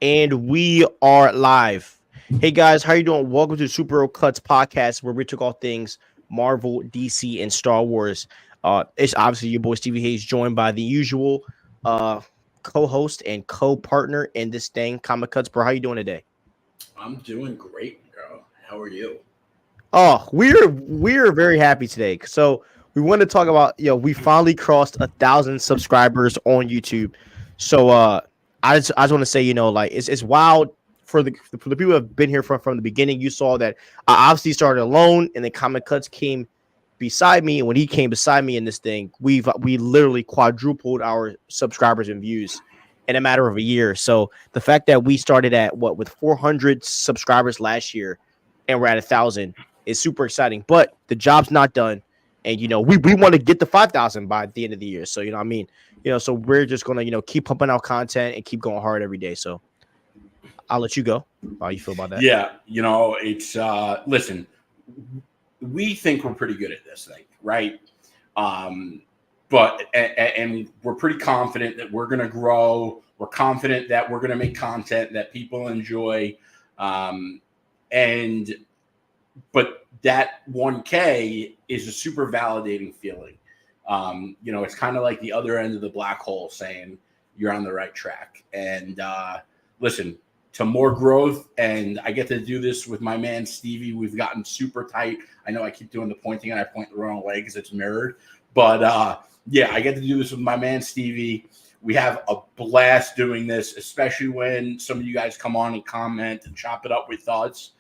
And we are live. Hey guys, how you doing? Welcome to Superherocuts podcast, where we took all things Marvel, DC, and Star Wars. It's obviously your boy Stevie Hayes, joined by the usual co-host and co-partner in this thing, Comic Cuts. Bro, how you doing today? I'm doing great, bro. How are you? Oh, we're very happy today. So we want to talk about we finally crossed 1,000 subscribers on YouTube. So I just want to say like it's wild for the people who have been here from the beginning. You saw that I obviously started alone, and then Comic Cuts came beside me. And when he came beside me in this thing, we literally quadrupled our subscribers and views in a matter of a year. So the fact that we started at with 400 subscribers last year, and we're at 1,000 is super exciting. But the job's not done, and we want to get to 5,000 by the end of the year. So what I mean, so we're just gonna keep pumping out content and keep going hard every day. So I'll let you go. How you feel about that? Yeah, it's listen, we think we're pretty good at this thing, right? But we're pretty confident that we're gonna grow. We're confident that we're gonna make content that people enjoy. But that 1K is a super validating feeling. It's kind of like the other end of the black hole saying you're on the right track. And listen, to more growth, and I get to do this with my man Stevie. We've gotten super tight. I know I keep doing the pointing and I point the wrong way because it's mirrored. But I get to do this with my man Stevie. We have a blast doing this, especially when some of you guys come on and comment and chop it up with thoughts.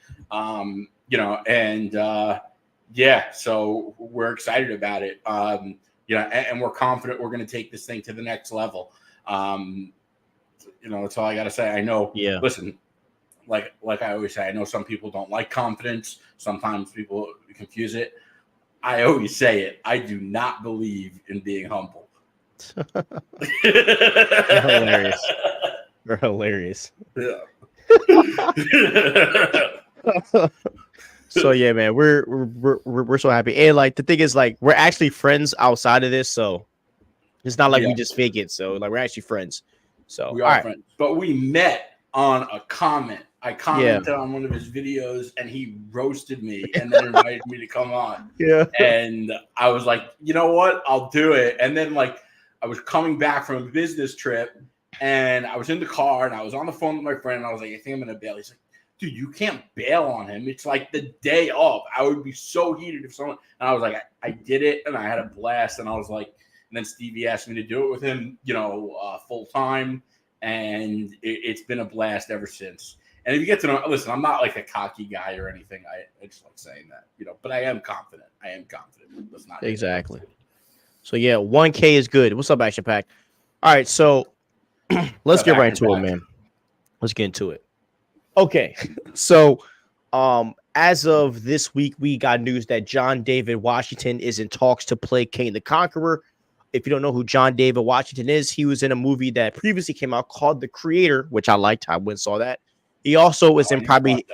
So we're excited about it. And we're confident we're going to take this thing to the next level. That's all I got to say. I know. Yeah. Listen, like I always say, I know some people don't like confidence. Sometimes people confuse it. I always say it. I do not believe in being humble. You're hilarious. You're hilarious. Yeah. So yeah, man, we're so happy. And like the thing is, like, we're actually friends outside of this, so it's not like we just fake it. So like we're actually friends. So we are friends. But we met on a comment. I commented on one of his videos and he roasted me and then invited me to come on. Yeah. And I was like, you know what? I'll do it. And then like I was coming back from a business trip and I was in the car and I was on the phone with my friend and I was like, I think I'm gonna bail. He's like, dude, you can't bail on him. It's like the day of. I would be so heated if someone, and I was like, I did it and I had a blast. And I was like, and then Stevie asked me to do it with him, full time. And it's been a blast ever since. And if you get to know, listen, I'm not like a cocky guy or anything. I just like saying that, but I am confident. That's not exactly. So yeah, 1K is good. What's up, Action Pack? All right, so let's get right into it, man. Let's get into it. Okay, so as of this week, we got news that John David Washington is in talks to play Kang the Conqueror. If you don't know who John David Washington is, he was in a movie that previously came out called The Creator, which I liked. I went and saw that. He also was in probably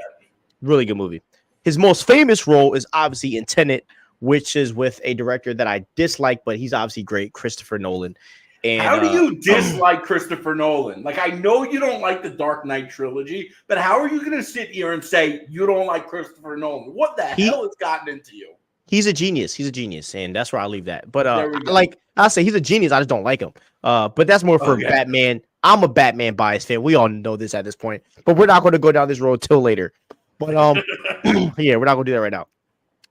really good movie. His most famous role is obviously in Tenet, which is with a director that I dislike, but he's obviously great, Christopher Nolan. And how do you dislike Christopher Nolan? Like, I know you don't like the Dark Knight trilogy, but how are you going to sit here and say you don't like Christopher Nolan? What the hell has gotten into you? He's a genius. He's a genius, and that's where I leave that. But like I say, he's a genius. I just don't like him. But that's more for Batman. I'm a Batman bias fan. We all know this at this point, but we're not going to go down this road till later. But yeah, we're not going to do that right now.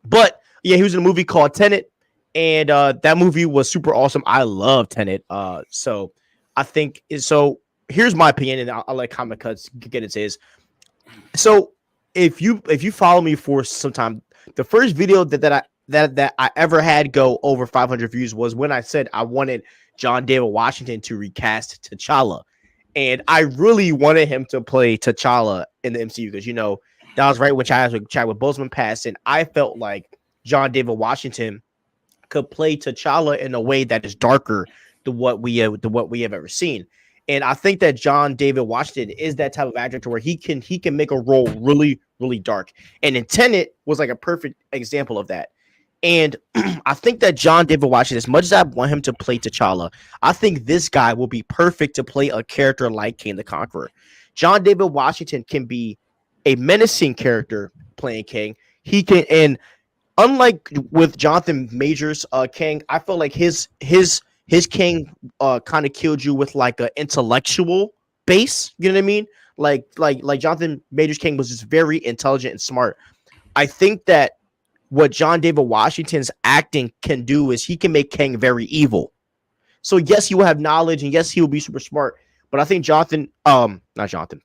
But yeah, he was in a movie called Tenet. And that movie was super awesome. I love Tenet. So I think so. Here's my opinion, and I'll let Comic Cuts get into his. So if you follow me for some time, the first video that I ever had go over 500 views was when I said I wanted John David Washington to recast T'Challa, and I really wanted him to play T'Challa in the MCU because that was right when Chadwick Boseman passed, and I felt like John David Washington could play T'Challa in a way that is darker than what we have ever seen. And I think that John David Washington is that type of actor to where he can make a role really, really dark. And in Tenet was like a perfect example of that. And I think that John David Washington, as much as I want him to play T'Challa, I think this guy will be perfect to play a character like Kang the Conqueror. John David Washington can be a menacing character playing Kang. He can, and unlike with Jonathan Majors, Kang, I feel like his Kang kind of killed you with like an intellectual base. You know what I mean? Like Jonathan Majors Kang was just very intelligent and smart. I think that what John David Washington's acting can do is he can make Kang very evil. So yes, he will have knowledge, and yes, he will be super smart. But I think not Jonathan.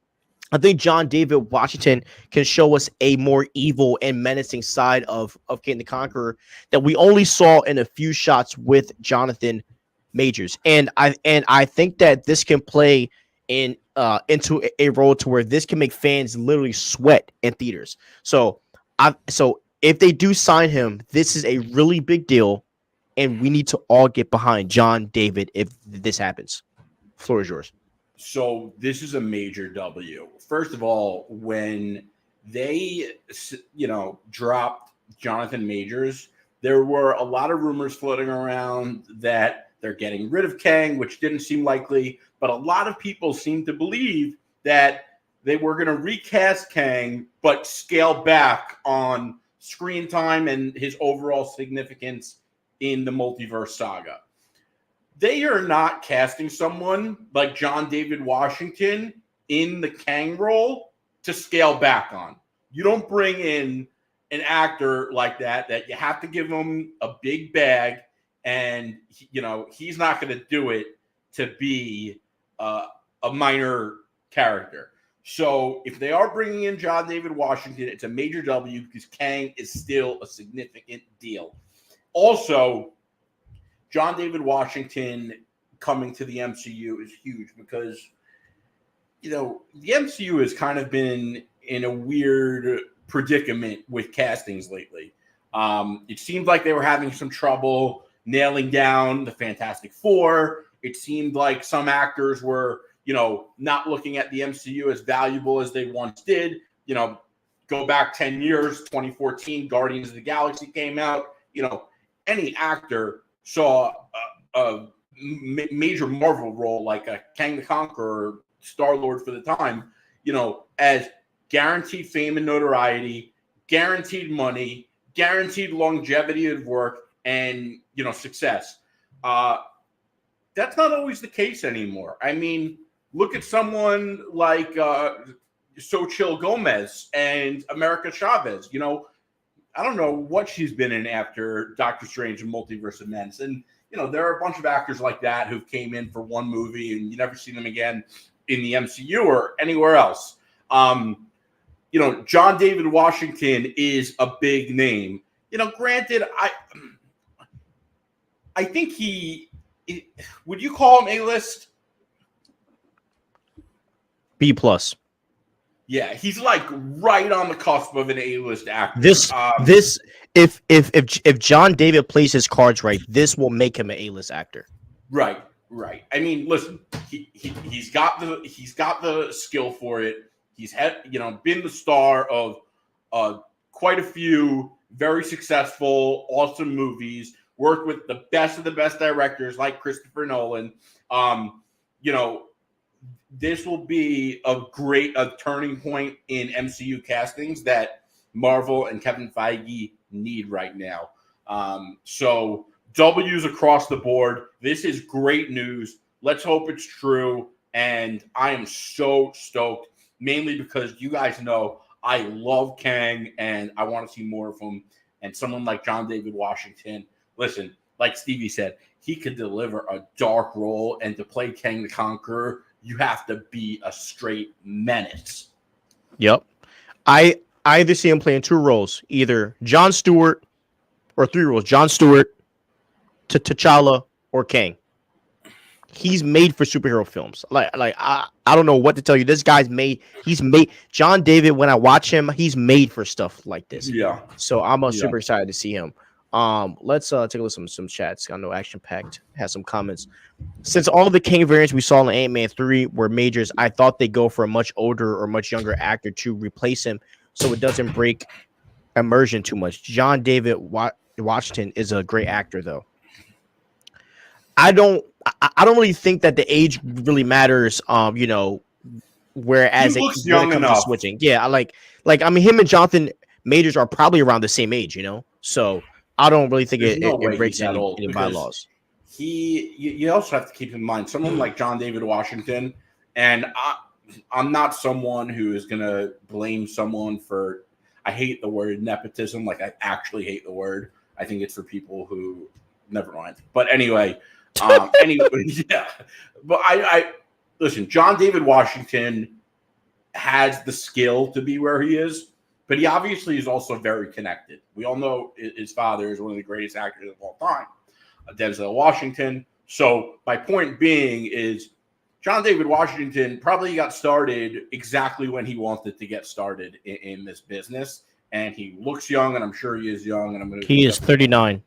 I think John David Washington can show us a more evil and menacing side of King the Conqueror that we only saw in a few shots with Jonathan Majors. And I think that this can play into a role to where this can make fans literally sweat in theaters. So if they do sign him, this is a really big deal, and we need to all get behind John David if this happens. Floor is yours. So this is a major W. First of all, when they, dropped Jonathan Majors, there were a lot of rumors floating around that they're getting rid of Kang, which didn't seem likely. But a lot of people seem to believe that they were going to recast Kang, but scale back on screen time and his overall significance in the multiverse saga. They are not casting someone like John David Washington in the Kang role to scale back on. You don't bring in an actor like that you have to give him a big bag, and he's not going to do it to be a minor character. So if they are bringing in John David Washington, it's a major W because Kang is still a significant deal. Also, John David Washington coming to the MCU is huge because, the MCU has kind of been in a weird predicament with castings lately. It seemed like they were having some trouble nailing down the Fantastic Four. It seemed like some actors were, not looking at the MCU as valuable as they once did. Go back 10 years, 2014, Guardians of the Galaxy came out. Any actor saw a major Marvel role like a Kang the Conqueror, Star-Lord for the time, as guaranteed fame and notoriety, guaranteed money, guaranteed longevity of work, and, success. That's not always the case anymore. I mean, look at someone like Xochitl Gomez and America Chavez. I don't know what she's been in after Doctor Strange and Multiverse of Madness. And, there are a bunch of actors like that who came in for one movie and you never see them again in the MCU or anywhere else. John David Washington is a big name. Granted, I think would you call him A-list? B plus. Yeah, he's like right on the cusp of an A-list actor. If John David plays his cards right, this will make him an A-list actor. Right. I mean, listen, he's got the skill for it. He's been the star of quite a few very successful, awesome movies. Worked with the best of the best directors like Christopher Nolan. This will be a turning point in MCU castings that Marvel and Kevin Feige need right now. So W's across the board. This is great news. Let's hope it's true. And I am so stoked, mainly because you guys know I love Kang and I want to see more of him. And someone like John David Washington, listen, like Stevie said, he could deliver a dark role, and to play Kang the Conqueror, you have to be a straight menace. Yep. I either see him playing two roles, either Jon Stewart, or three roles, Jon Stewart, T'Challa, or Kang. He's made for superhero films. I don't know what to tell you. This guy's made. He's made. John David, when I watch him, he's made for stuff like this. Yeah. So I'm super excited to see him. Let's take a look at some chats. I know Action Packed has some comments. Since all the Kang variants we saw in Ant-Man 3 were majors, I thought they'd go for a much older or much younger actor to replace him so it doesn't break immersion too much. John David Washington is a great actor, though. I don't really think that the age really matters. Whereas he looks when it young comes to enough. switching, yeah, I mean, him and Jonathan Majors are probably around the same age, you know. So I don't really think There's no it way he's breaks that old any because bylaws. you also have to keep in mind someone like John David Washington, and I'm not someone who is going to blame someone for. I hate the word nepotism. Like, I actually hate the word. I think it's for people who never mind. But anyway, yeah. But I listen. John David Washington has the skill to be where he is, but he obviously is also very connected. We all know his father is one of the greatest actors of all time, Denzel Washington. So my point being is John David Washington probably got started exactly when he wanted to get started in this business. And he looks young, and I'm sure he is young. And I'm going to. He is 39.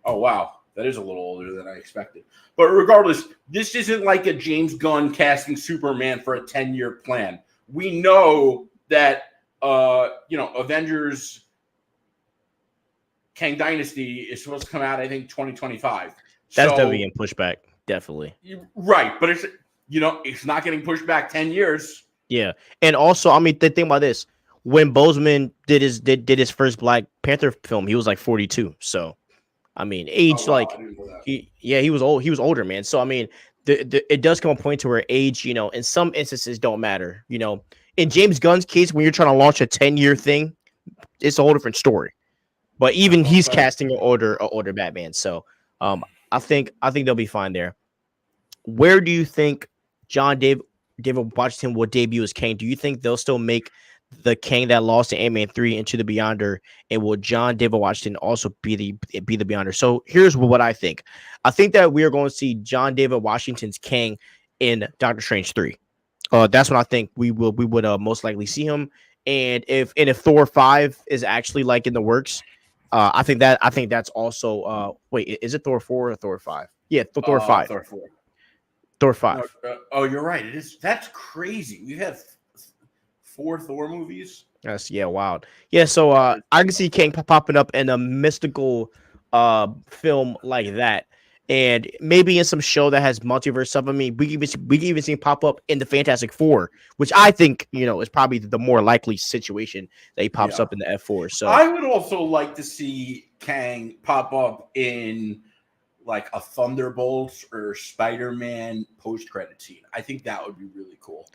Oh, wow. That is a little older than I expected. But regardless, this isn't like a James Gunn casting Superman for a 10-year plan. We know that, Avengers Kang Dynasty is supposed to come out, I think, 2025. That's definitely getting pushed back. Definitely. Right. But it's not getting pushed back 10 years. Yeah. And also, I mean, the thing about this, when Boseman did his first Black Panther film, he was like 42. So, I mean, age, he was old. He was older, man. So, I mean, it does come a point to where age, in some instances don't matter. In James Gunn's case, when you're trying to launch a 10-year thing, it's a whole different story. But even he's casting an older Batman. So, I think they'll be fine there. Where do you think David Washington will debut as Kang? Do you think they'll still make the Kang that lost to Ant-Man 3 into the Beyonder, and will John David Washington also be the Beyonder? So here's what I think. I think that we are going to see John David Washington's Kang in Doctor Strange 3. That's when I think we would most likely see him. And if Thor 5 is actually like in the works, I think that's also wait, is it Thor 4 or Thor 5? Yeah, Thor 5. Thor 4. Thor 5. No, you're right. It is. That's crazy. We have 4 Thor movies. Yes, yeah, wild. Yeah, so I can see Kang popping up in a mystical film like that, and maybe in some show that has multiverse stuff. I mean, we can even see him pop up in the Fantastic Four, which I think is probably the more likely situation that he pops up in the F4. So I would also like to see Kang pop up in like a Thunderbolts or Spider-Man post-credit scene. I think that would be really cool.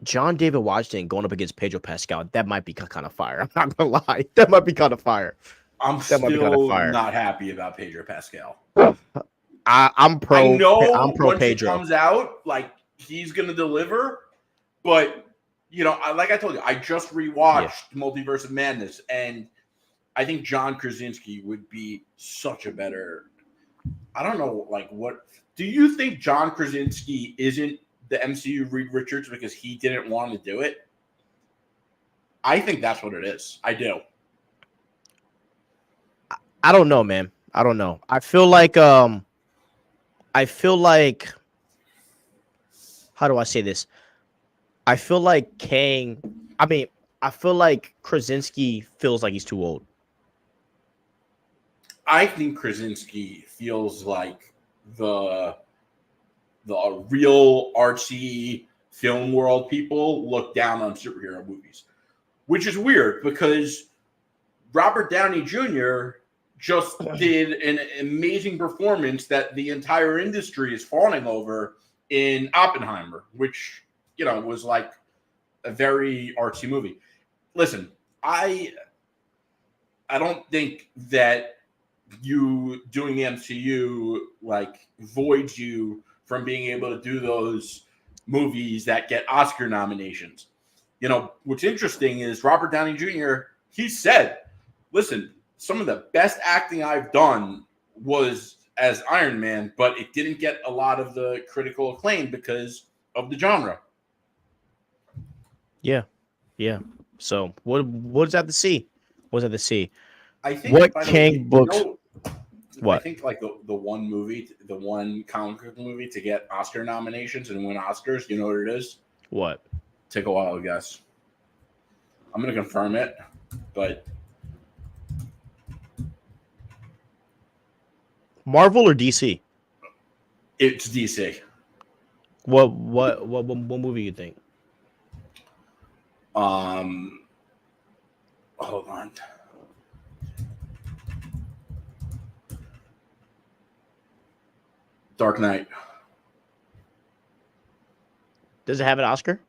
John David Washington going up against Pedro Pascal, that might be kind of fire. I'm not gonna lie, that might be kind of fire. I'm still not happy about Pedro Pascal. I'm pro. I know I'm pro once Pedro. he comes out, like he's gonna deliver, but like I told you, I just rewatched Multiverse of Madness, and I think John Krasinski would be such a better. I don't know, like what do you think? John Krasinski isn't the MCU Reed Richards because he didn't want to do it? I think that's what it is. I do. I don't know, man. I don't know. I feel like how do I say this? I feel like I feel like Krasinski feels like he's too old. I think Krasinski feels like the real artsy film world people look down on superhero movies, which is weird because Robert Downey Jr. just did an amazing performance that the entire industry is fawning over in Oppenheimer, which, was like a very artsy movie. Listen, I don't think that you doing the MCU like voids you from being able to do those movies that get Oscar nominations. What's interesting is Robert Downey Jr., he said, listen, some of the best acting I've done was as Iron Man, but it didn't get a lot of the critical acclaim because of the genre. Yeah. Yeah. So what does that to see? What's that to see? I think what Kang books. What? I think like the one movie, the one comic book movie to get Oscar nominations and win Oscars. You know what it is? What? Take a while to guess. I'm going to confirm it, but Marvel or DC? It's DC. What movie you think? Hold on. Dark Knight. Does it have an Oscar?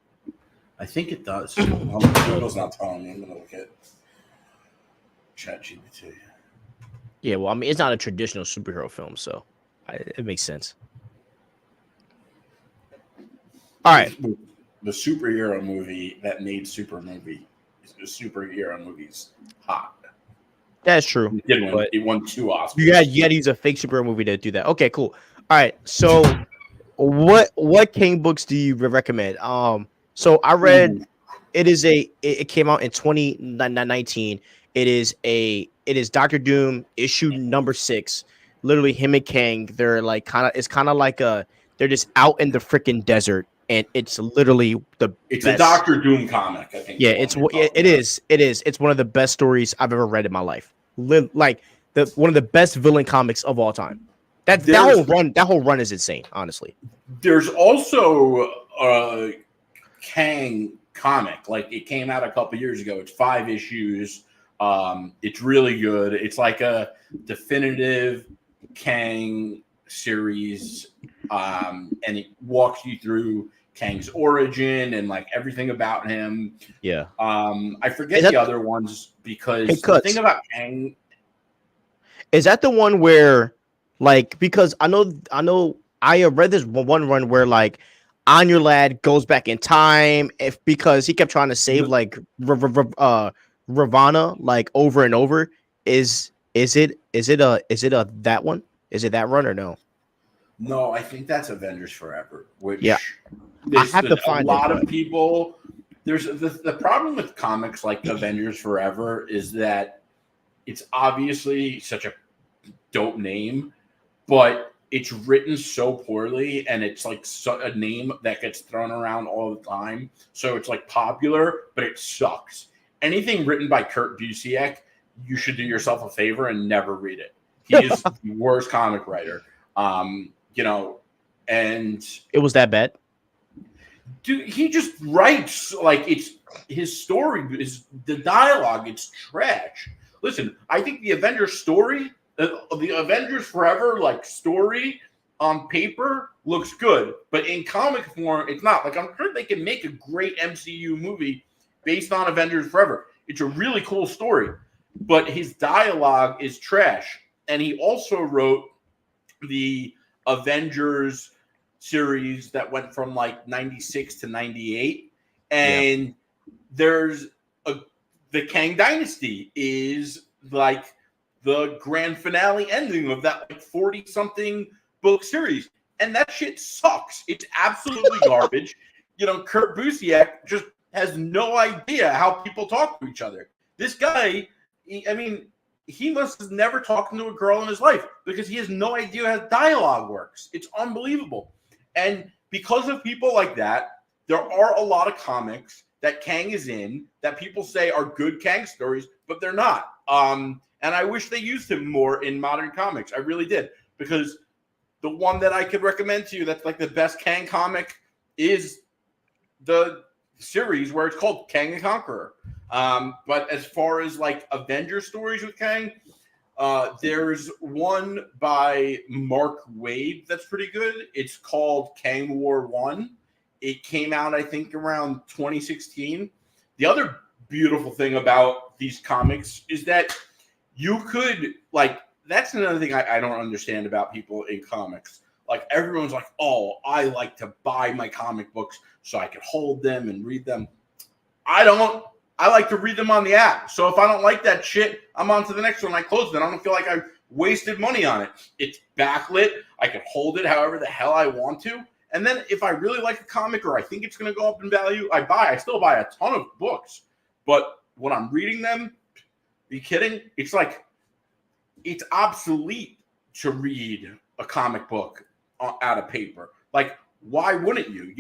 I think it does. Google's not telling me. I'm gonna look at ChatGPT. Yeah, well, I mean, it's not a traditional superhero film, so it makes sense. All right. The superhero movie that made superhero movies hot. That's true. It did win. It won 2 Oscars. You had to use a fake superhero movie to do that. Okay, cool. All right. So, what King books do you recommend? So I read it came out in 2019. It is Doctor Doom issue number 6. Literally him and Kang. They're like kind of like they're just out in the freaking desert, and it's literally it's best. A Doctor Doom comic, I think. Yeah, it is. It's one of the best stories I've ever read in my life. Like one of the best villain comics of all time. That whole run is insane, honestly. There's also a Kang comic. Like, it came out a couple years ago. It's 5 issues. It's really good. It's like a definitive Kang series, and it walks you through Kang's origin and like everything about him. Yeah. I forget the other ones because the thing about Kang is that the one where, like, because I know I read this one run where like Anya Lad goes back in time because he kept trying to save like Ravana like over and over. Is it that one? Is it that run or no? No, I think that's Avengers Forever. Which I have to find a lot of people. There's the problem with comics like Avengers Forever is that it's obviously such a dope name, but it's written so poorly, and it's like a name that gets thrown around all the time. So it's like popular, but it sucks. Anything written by Kurt Busiek, you should do yourself a favor and never read it. He is the worst comic writer. And it was that bad. Dude, he just writes like it's his story is the dialogue. It's trash. Listen, I think the Avengers story, the Avengers Forever like story on paper looks good, but in comic form, it's not. Like, I'm sure they can make a great MCU movie based on Avengers Forever. It's a really cool story, but his dialogue is trash. And he also wrote the Avengers series that went from like 96 to 98. And there's the Kang Dynasty is like the grand finale ending of that like 40 something book series. And that shit sucks. It's absolutely garbage. Kurt Busiek just has no idea how people talk to each other. This guy, he must have never talked to a girl in his life because he has no idea how dialogue works. It's unbelievable. And because of people like that, there are a lot of comics that Kang is in that people say are good Kang stories, but they're not. And I wish they used him more in modern comics. I really did. Because the one that I could recommend to you that's like the best Kang comic is the series where it's called Kang the Conqueror. But as far as like Avenger stories with Kang, there's one by Mark Waid that's pretty good. It's called Kang War 1. It came out, I think, around 2016. The other beautiful thing about these comics is that you could, like, that's another thing I don't understand about people in comics. Like, everyone's like, oh, I like to buy my comic books so I can hold them and read them. I don't. I like to read them on the app. So if I don't like that shit, I'm on to the next one. I close it. I don't feel like I wasted money on it. It's backlit. I can hold it however the hell I want to. And then if I really like a comic or I think it's going to go up in value, I buy. I still buy a ton of books. But when I'm reading them, are you kidding? It's like, it's obsolete to read a comic book out of paper. Like, why wouldn't you?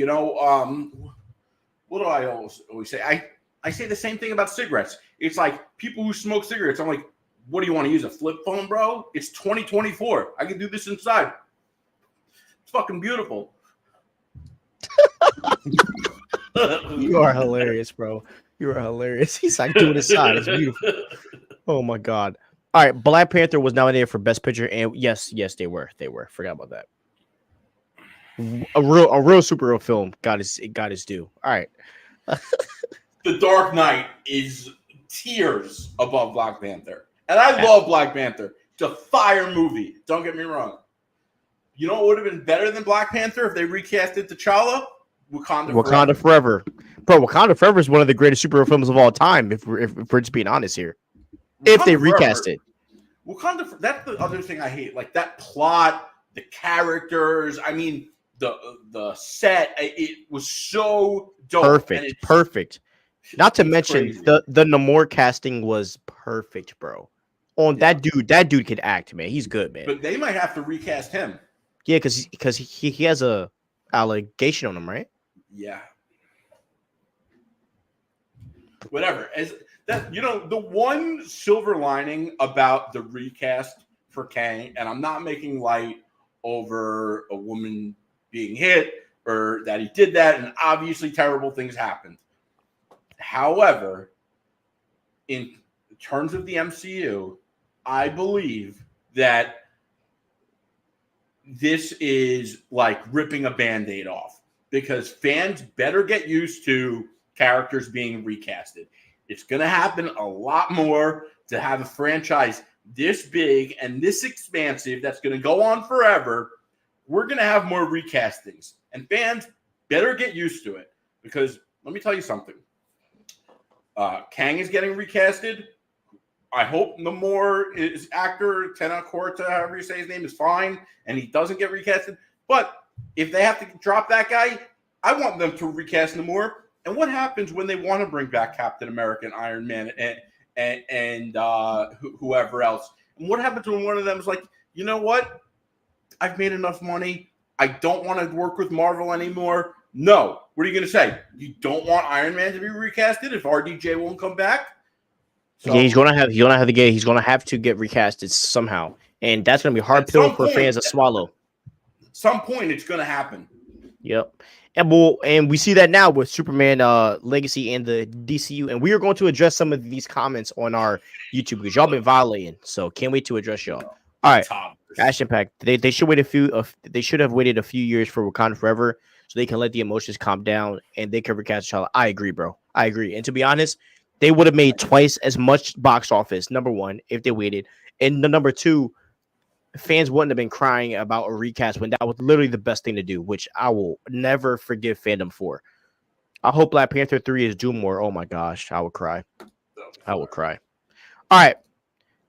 What do I always say? I say the same thing about cigarettes. It's like people who smoke cigarettes. I'm like, what do you want to use, a flip phone, bro? It's 2024. I can do this inside. It's fucking beautiful. You are hilarious, bro. You are hilarious. He's like doing his side. It's beautiful. Oh my god. All right, Black Panther was nominated for Best Picture, and yes, they were. Forgot about that. A real superhero film got his due. All right. The Dark Knight is tears above Black Panther, and I love Black Panther. It's a fire movie. Don't get me wrong. You know what would have been better than Black Panther if they recasted T'Challa? Wakanda Forever. Bro, Wakanda Forever is one of the greatest superhero films of all time, if we're just being honest here. If they recast it. That's the other thing I hate. Like that plot, the characters, I mean, the set, it was so dope. Perfect. Not to mention crazy. the Namor casting was perfect, bro. That dude can act, man. He's good, man. But they might have to recast him. Yeah, because he has a allegation on him, right? Yeah. Whatever. As that, the one silver lining about the recast for Kang, and I'm not making light over a woman being hit or that he did that, and obviously terrible things happened. However, in terms of the MCU, I believe that this is like ripping a Band-Aid off because fans better get used to characters being recasted. It's going to happen a lot more to have a franchise this big and this expansive that's going to go on forever. We're going to have more recastings, and fans better get used to it because let me tell you something. Kang is getting recasted. I hope Namor, is actor Tena Corta, however you say his name, is fine, and he doesn't get recasted. But if they have to drop that guy, I want them to recast Namor. And what happens when they want to bring back Captain America and Iron Man and whoever else? And what happens when one of them is like, you know what? I've made enough money. I don't want to work with Marvel anymore. No. What are you going to say? You don't want Iron Man to be recasted if RDJ won't come back? So, yeah, he's gonna have to get recasted somehow, and that's gonna be a hard pill for fans to swallow. At some point, it's gonna happen. Yep, and we see that now with Superman Legacy and the DCU, and we are going to address some of these comments on our YouTube because y'all been violating. So can't wait to address y'all. All right, Ash Impact. They should wait they should have waited a few years for Wakanda Forever so they can let the emotions calm down and they can recast T'Challa. I agree, bro. I agree. And to be honest, they would have made twice as much box office, number one, if they waited. And the number two, fans wouldn't have been crying about a recast when that was literally the best thing to do, which I will never forgive fandom for. I hope Black Panther 3 is due more. Oh my gosh, I would cry. I will cry. All right.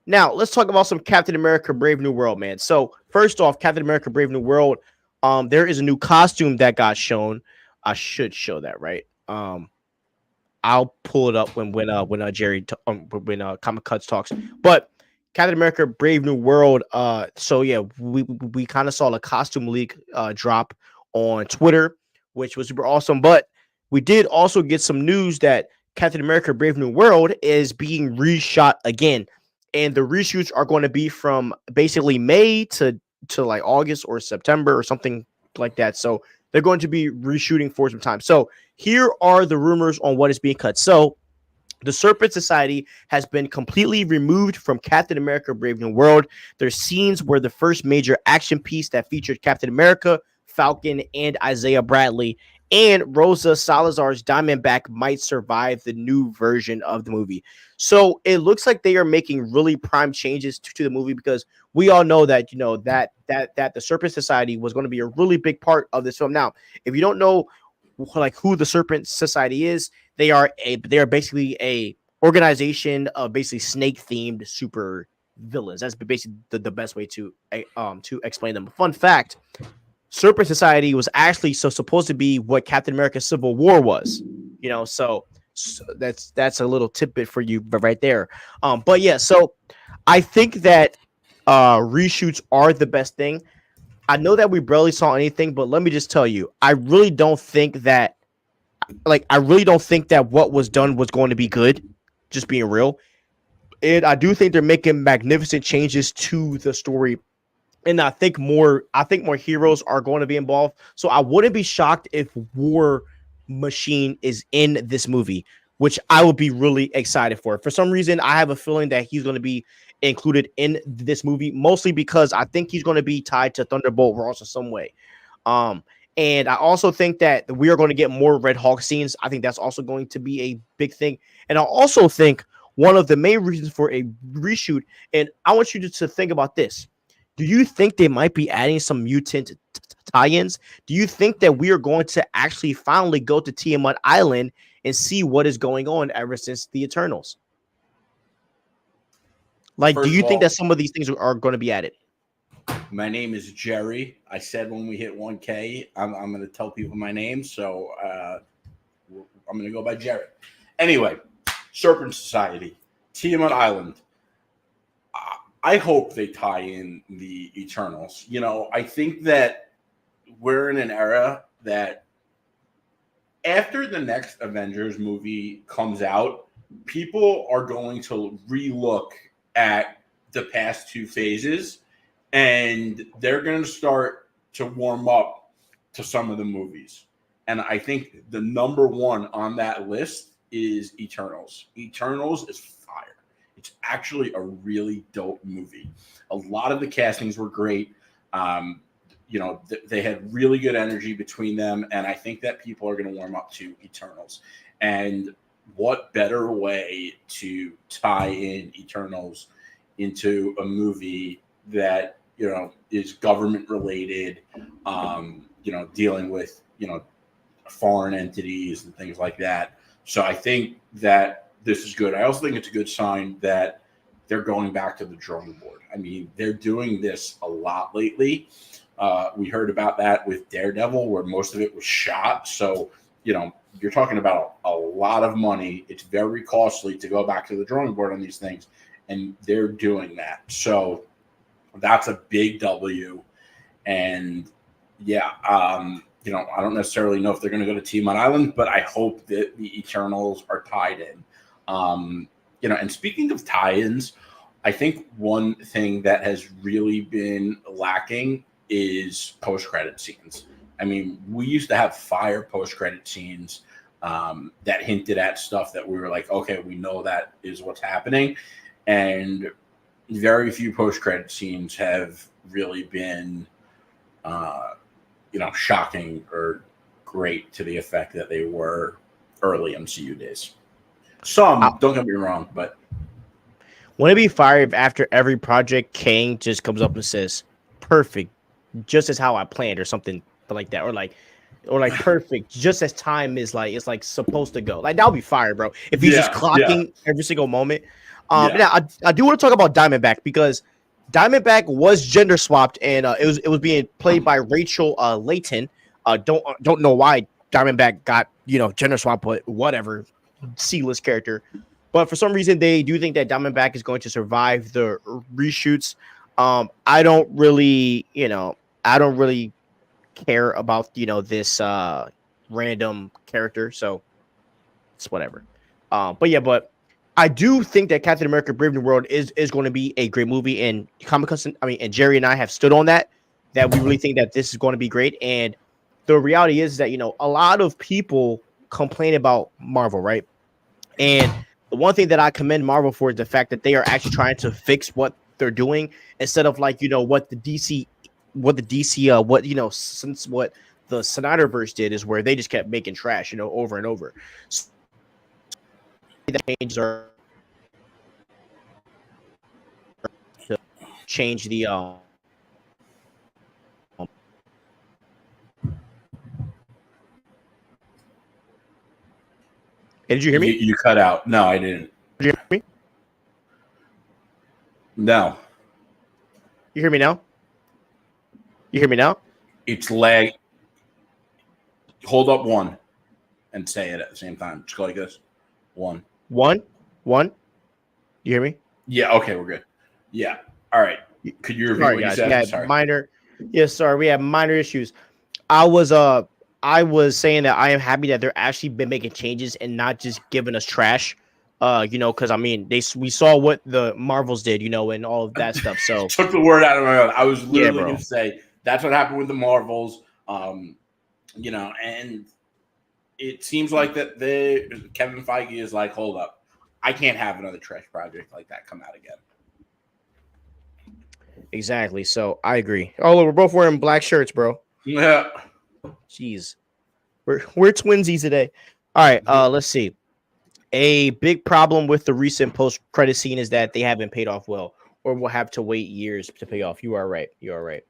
Now, let's talk about some Captain America Brave New World, man. So, first off, Captain America Brave New World, there is a new costume that got shown. I should show that, right? I'll pull it up when Comic Cuts talks. But Captain America Brave New World, so yeah, we kind of saw a costume leak drop on Twitter, which was super awesome. But we did also get some news that Captain America Brave New World is being reshot again. And the reshoots are going to be from basically May to like August or September or something like that. So they're going to be reshooting for some time. So here are the rumors on what is being cut. So the Serpent Society has been completely removed from Captain America Brave New World. There's scenes where the first major action piece that featured Captain America, Falcon, and Isaiah Bradley and Rosa Salazar's Diamondback might survive the new version of the movie. So it looks like they are making really prime changes to the movie because we all know that, that the Serpent Society was going to be a really big part of this film. Now, if you don't know like who the Serpent Society is, they are basically a organization of basically snake themed super villains. That's basically the best way to explain them. Fun fact, Serpent Society was actually supposed to be what Captain America Civil War was, so that's a little tidbit for you, but right there. But yeah, so I think that reshoots are the best thing. I know that we barely saw anything, but let me just tell you, I really don't think that what was done was going to be good, just being real. And I do think they're making magnificent changes to the story. And I think more heroes are going to be involved. So I wouldn't be shocked if War machine is in this movie, which I would be really excited for. For some reason, I have a feeling that he's going to be included in this movie, mostly because I think he's going to be tied to Thunderbolt Ross in some way. Um, and I also think that we are going to get more Red Hawk scenes. I think that's also going to be a big thing. And I also think one of the main reasons for a reshoot, and I want you to think about this. Do you think they might be adding some mutant tie-ins? Do you think that we are going to actually finally go to Tiamat Island and see what is going on ever since the Eternals? Like, First do you of think all, that some of these things are going to be added? my name is Jerry. I said when we hit 1K, I'm going to tell people my name. So I'm going to go by Jerry. Anyway, Serpent Society, Tiamat Island. I hope they tie in the Eternals. You know, I think that we're in an era that after the next Avengers movie comes out, people are going to relook at the past two phases and they're going to start to warm up to some of the movies. And I think the number one on that list is Eternals. Eternals is fire. It's actually a really dope movie. A lot of the castings were great. They had really good energy between them, and I think that people are going to warm up to Eternals. And what better way to tie in Eternals into a movie that is government related, dealing with foreign entities and things like that. So I think that this is good. I also think it's a good sign that they're going back to the drawing board. I mean, they're doing this a lot lately. We heard about that with Daredevil, where most of it was shot. So, you're talking about a lot of money. It's very costly to go back to the drawing board on these things, and they're doing that. So that's a big W. And yeah, I don't necessarily know if they're going to go to Tiamat Island, but I hope that the Eternals are tied in. And speaking of tie-ins, I think one thing that has really been lacking is post-credit scenes. I mean, we used to have fire post-credit scenes that hinted at stuff that we were like, okay, we know that is what's happening. And very few post-credit scenes have really been, shocking or great to the effect that they were early MCU days. Some, don't get me wrong, but wouldn't it be fire if after every project, Kang just comes up and says, "Perfect, just as how I planned," or something like that, or like perfect, just as time is like it's like supposed to go. Like that would be fire, bro. If he's just clocking every single moment. Now I do want to talk about Diamondback because Diamondback was gender swapped and it was being played by Rachel Layton. Don't know why Diamondback got gender swap, but whatever, C-list character. But for some reason, they do think that Diamondback is going to survive the reshoots. I don't really care about this random character, so it's whatever. But I do think that Captain America: Brave New World is going to be a great movie, and and Jerry and I have stood on that we really think that this is going to be great. And the reality is that a lot of people complain about Marvel, right? And the one thing that I commend Marvel for is the fact that they are actually trying to fix what they're doing instead of what the DC what the Snyderverse did is where they just kept making trash over and over. So the changes are to change the Did you hear me? You cut out. No, I didn't. Did you hear me? No. You hear me now? You hear me now? It's lag. Hold up one and say it at the same time. Just go like this. One. You hear me? Yeah. Okay, we're good. Yeah. All right. Could you repeat what you said? Sorry. Sorry. We have minor issues. I was saying that I am happy that they're actually been making changes and not just giving us trash. Because I mean, we saw what the Marvels did, and all of that stuff. So took the word out of my mouth. I was literally going to say that's what happened with the Marvels. And it seems like that Kevin Feige is like, hold up, I can't have another trash project like that come out again. Exactly. So I agree. Oh, we're both wearing black shirts, bro. Yeah. Jeez. We're twinsies today. All right, let's see. A big problem with the recent post-credit scene is that they haven't paid off well, or will have to wait years to pay off. You are right. You are right.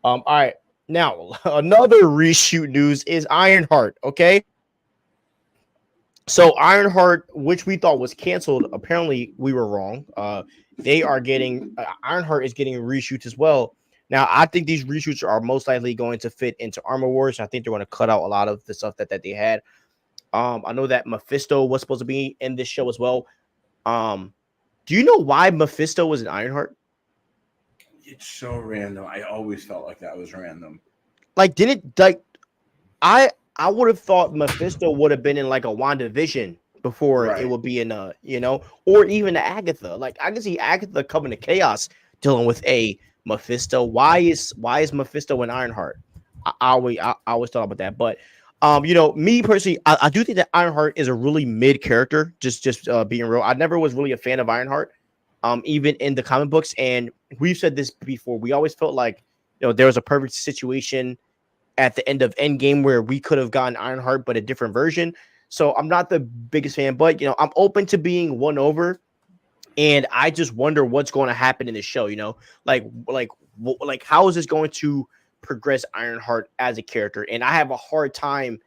All right. Now, another reshoot news is Ironheart. Okay. So Ironheart, which we thought was canceled, apparently we were wrong. They are getting Ironheart is getting reshoots as well. Now, I think these reshoots are most likely going to fit into Armor Wars. I think they're going to cut out a lot of the stuff that they had. I know that Mephisto was supposed to be in this show as well. Do you know why Mephisto was in Ironheart? It's so random. I always felt like that was random. Like, didn't like I would have thought Mephisto would have been in like a WandaVision before it would be in or even Agatha. Like, I can see Agatha coming to Chaos dealing with a Mephisto. Why is Mephisto in Ironheart? I always thought about that, but me personally, I do think that Ironheart is a really mid character. Just being real, I never was really a fan of Ironheart, even in the comic books. And we've said this before. We always felt like there was a perfect situation at the end of Endgame where we could have gotten Ironheart, but a different version. So I'm not the biggest fan, but I'm open to being won over. And I just wonder what's going to happen in the show. Like how is this going to progress Ironheart as a character? And I have a hard time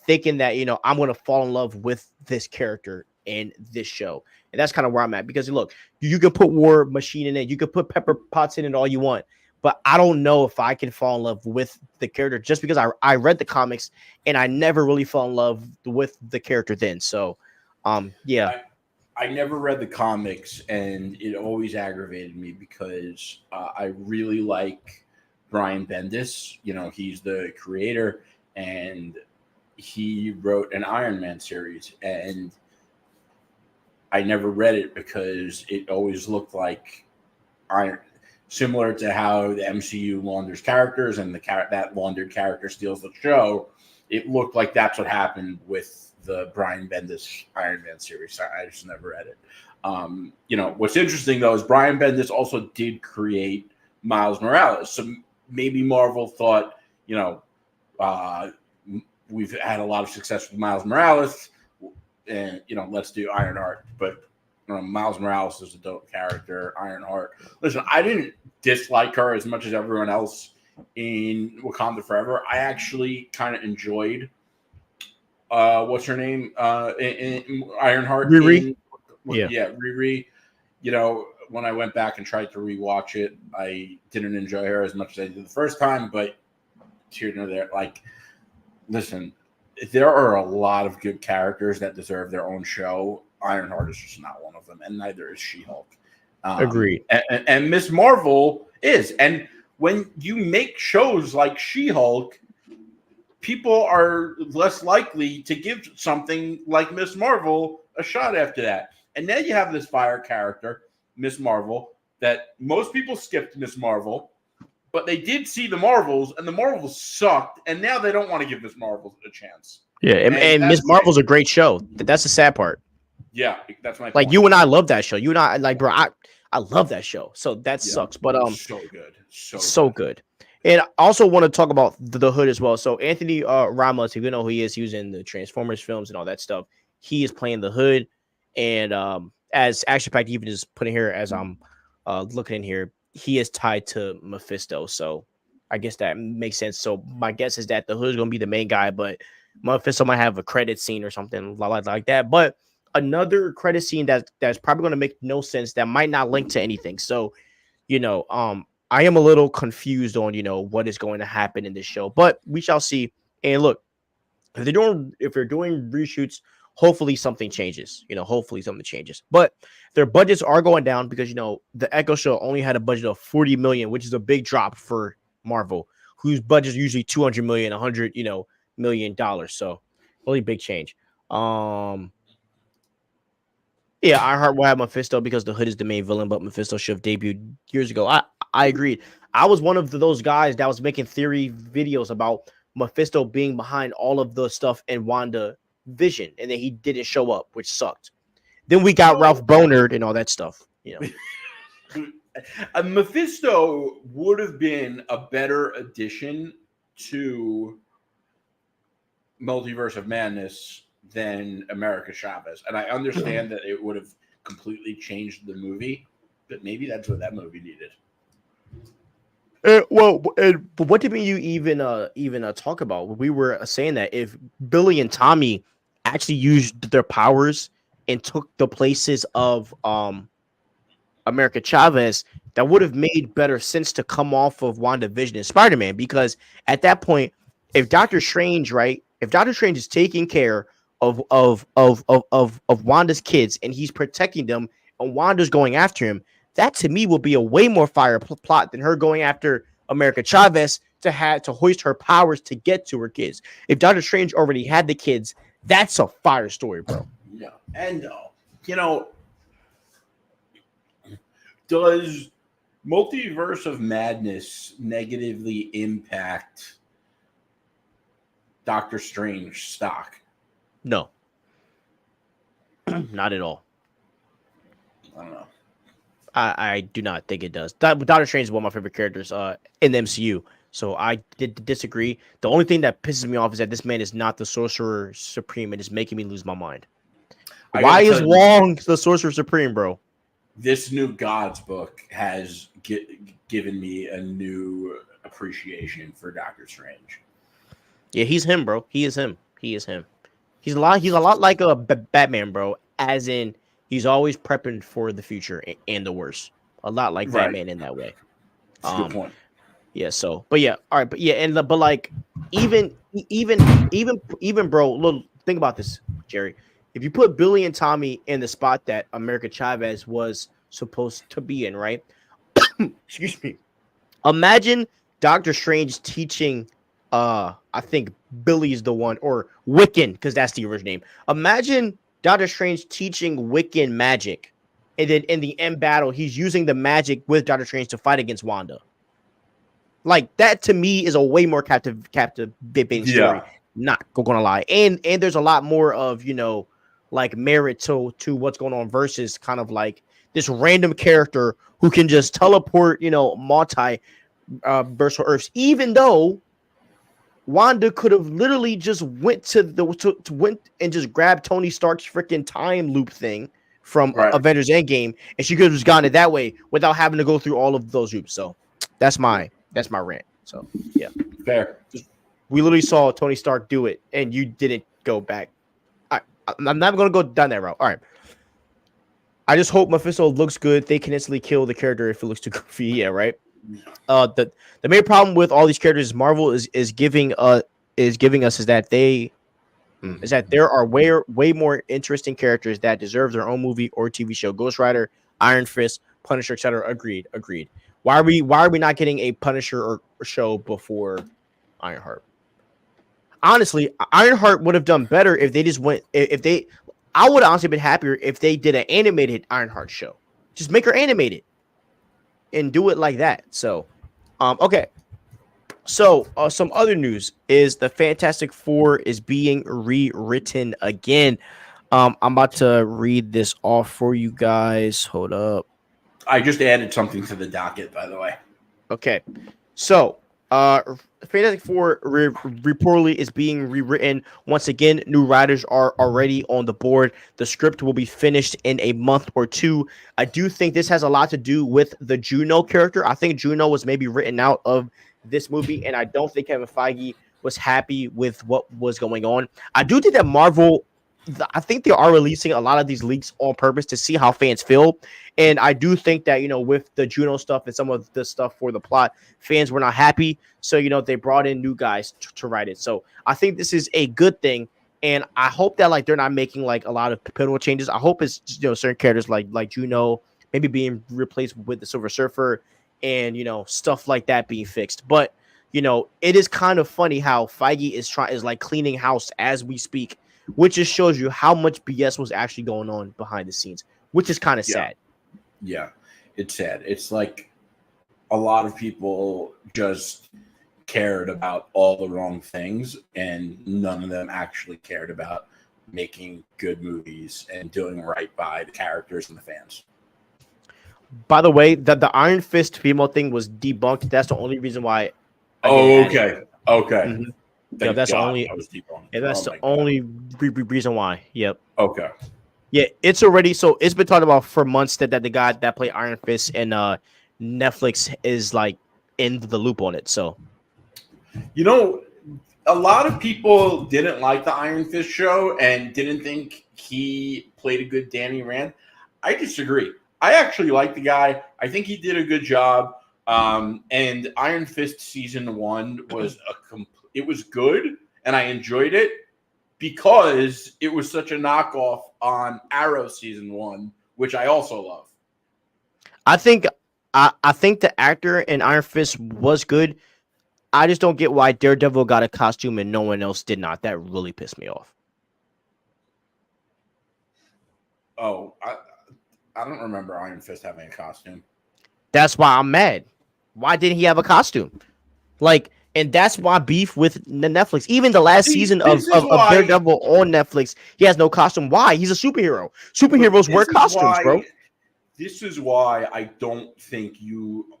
thinking that I'm going to fall in love with this character in this show. And that's kind of where I'm at, because look, you can put War Machine in it, you can put Pepper Potts in it all you want, but I don't know if I can fall in love with the character, just because I read the comics and I never really fell in love with the character then. So yeah. I never read the comics, and it always aggravated me because I really like Brian Bendis. He's the creator, and he wrote an Iron Man series, and I never read it because it always looked like similar to how the MCU launders characters, and that laundered character steals the show. It looked like that's what happened with the Brian Bendis Iron Man series. I just never read it. What's interesting though is Brian Bendis also did create Miles Morales. So maybe Marvel thought, we've had a lot of success with Miles Morales, and let's do Ironheart. But Miles Morales is a dope character. Ironheart. Listen, I didn't dislike her as much as everyone else in Wakanda Forever. I actually kind of enjoyed what's her name? In Ironheart. Riri. Yeah, Riri. When I went back and tried to rewatch it, I didn't enjoy her as much as I did the first time, but here nor there. Like, listen, there are a lot of good characters that deserve their own show. Ironheart is just not one of them, and neither is She-Hulk. Agreed. And Miss Marvel is. And when you make shows like She-Hulk, people are less likely to give something like Miss Marvel a shot after that. And now you have this fire character, Miss Marvel, that most people skipped Miss Marvel, but they did see the Marvels, and the Marvels sucked, and now they don't want to give Miss Marvel a chance. Yeah, and Miss Marvel's a great show. That's the sad part. Yeah, that's my point. You and I love that show. You and I, bro, I love that show. So that sucks. But so good. So good. And I also want to talk about the Hood as well. So Anthony Ramos, if you know who he is, he was in the Transformers films and all that stuff. He is playing the Hood. And as Action Pack even is putting here, as I'm looking in here, he is tied to Mephisto. So I guess that makes sense. So my guess is that the Hood is going to be the main guy, but Mephisto might have a credit scene or something like that. But another credit scene that's probably going to make no sense, that might not link to anything. So, I am a little confused on, what is going to happen in this show, but we shall see. And look, if they're doing reshoots, hopefully something changes. Hopefully something changes. But their budgets are going down because the Echo show only had a budget of 40 million, which is a big drop for Marvel, whose budget is usually 200 million, 100 million dollars. So really big change. Yeah, Ironheart will have Mephisto because the Hood is the main villain, but Mephisto should have debuted years ago. I agreed. I was one of those guys that was making theory videos about Mephisto being behind all of the stuff in Wanda Vision, and then he didn't show up, which sucked. Then we got Ralph Bonard and all that stuff. Mephisto would have been a better addition to Multiverse of Madness than America Chavez, and I understand that it would have completely changed the movie, but maybe that's what that movie needed. But what did you even talk about? We were saying that if Billy and Tommy actually used their powers and took the places of America Chavez, that would have made better sense to come off of WandaVision and Spider-Man, because at that point, if Doctor Strange is taking care of Wanda's kids and he's protecting them and Wanda's going after him, that to me will be a way more fire plot than her going after America Chavez to hoist her powers to get to her kids. If Doctor Strange already had the kids, that's a fire story, bro. Yeah, and does Multiverse of Madness negatively impact Doctor Strange stock? No, not at all. I don't know. I do not think it does. Doctor Strange is one of my favorite characters in the MCU, so I did disagree. The only thing that pisses me off is that this man is not the Sorcerer Supreme and is making me lose my mind. Why is Wong the Sorcerer Supreme, bro? This new Gods book has given me a new appreciation for Doctor Strange. Yeah, he's him, bro. He is him. He's a lot like a Batman, bro. As in, he's always prepping for the future and the worst. A lot like Batman in that way. That's a good point. Yeah. So, but yeah, all right, but yeah, but like, even, bro. Look, think about this, Jerry. If you put Billy and Tommy in the spot that America Chavez was supposed to be in, right? Excuse me. Imagine Doctor Strange teaching. I think Billy's the one, or Wiccan, because that's the original name. Imagine Doctor Strange teaching Wiccan magic, and then in the end battle, he's using the magic with Doctor Strange to fight against Wanda. Like, that to me is a way more captivating story. Not gonna lie, and there's a lot more of like merit to what's going on versus kind of like this random character who can just teleport multi versal Earths, even though Wanda could have literally just went and just grabbed Tony Stark's freaking time loop thing from Avengers Endgame, and she could have just gotten it that way without having to go through all of those hoops. So that's my rant. So yeah, fair. We literally saw Tony Stark do it, and you didn't go back. I'm not going to go down that route. All right. I just hope Mephisto looks good. They can instantly kill the character if it looks too goofy. Yeah, right. The main problem with all these characters Marvel is giving us is that there are way more interesting characters that deserve their own movie or TV show. Ghost Rider, Iron Fist, Punisher, etc. Agreed. Why are we not getting a Punisher or show before Ironheart? Honestly, Ironheart would have done better if they just went. I would have honestly been happier if they did an animated Ironheart show. Just make her animated and do it like that. So, okay. So, some other news is the Fantastic Four is being rewritten again. I'm about to read this off for you guys. Hold up. I just added something to the docket, by the way. Okay. So, Fantastic Four reportedly is being rewritten. Once again, new writers are already on the board. The script will be finished in a month or two. I do think this has a lot to do with the Juno character. I think Juno was maybe written out of this movie, and I don't think Kevin Feige was happy with what was going on. I do think that Marvel, I think they are releasing a lot of these leaks on purpose to see how fans feel. And I do think that, with the Juno stuff and some of the stuff for the plot, fans were not happy. So, they brought in new guys to write it. So I think this is a good thing. And I hope that they're not making a lot of pivotal changes. I hope it's, certain characters like Juno maybe being replaced with the Silver Surfer and, stuff like that being fixed. But, it is kind of funny how Feige is cleaning house as we speak, which just shows you how much BS was actually going on behind the scenes, which is kind of sad. Yeah, it's sad. It's like a lot of people just cared about all the wrong things, and none of them actually cared about making good movies and doing right by the characters and the fans. By the way, the Iron Fist female thing was debunked. That's the only reason why. Okay. Mm-hmm. Yeah, that's God the only. that was debunked. Yeah, that's the only reason why. Yep. Okay. Yeah, it's already it's been talked about for months that the guy that played Iron Fist and Netflix is like in the loop on it. So, you know, a lot of people didn't like the Iron Fist show and didn't think he played a good Danny Rand. I disagree. I actually like the guy. I think he did a good job. And Iron Fist season 1 was it was good, and I enjoyed it because it was such a knockoff on Arrow season 1, which I also love. I think the actor in Iron Fist was good. I just don't get why Daredevil got a costume and no one else did not. That really pissed me off. Oh, I don't remember Iron Fist having a costume. That's why I'm mad. Why didn't he have a costume? Like, and that's why beef with the Netflix. Even the last season of Daredevil on Netflix, he has no costume. Why? He's a superhero. Superheroes wear costumes, bro. This is why I don't think you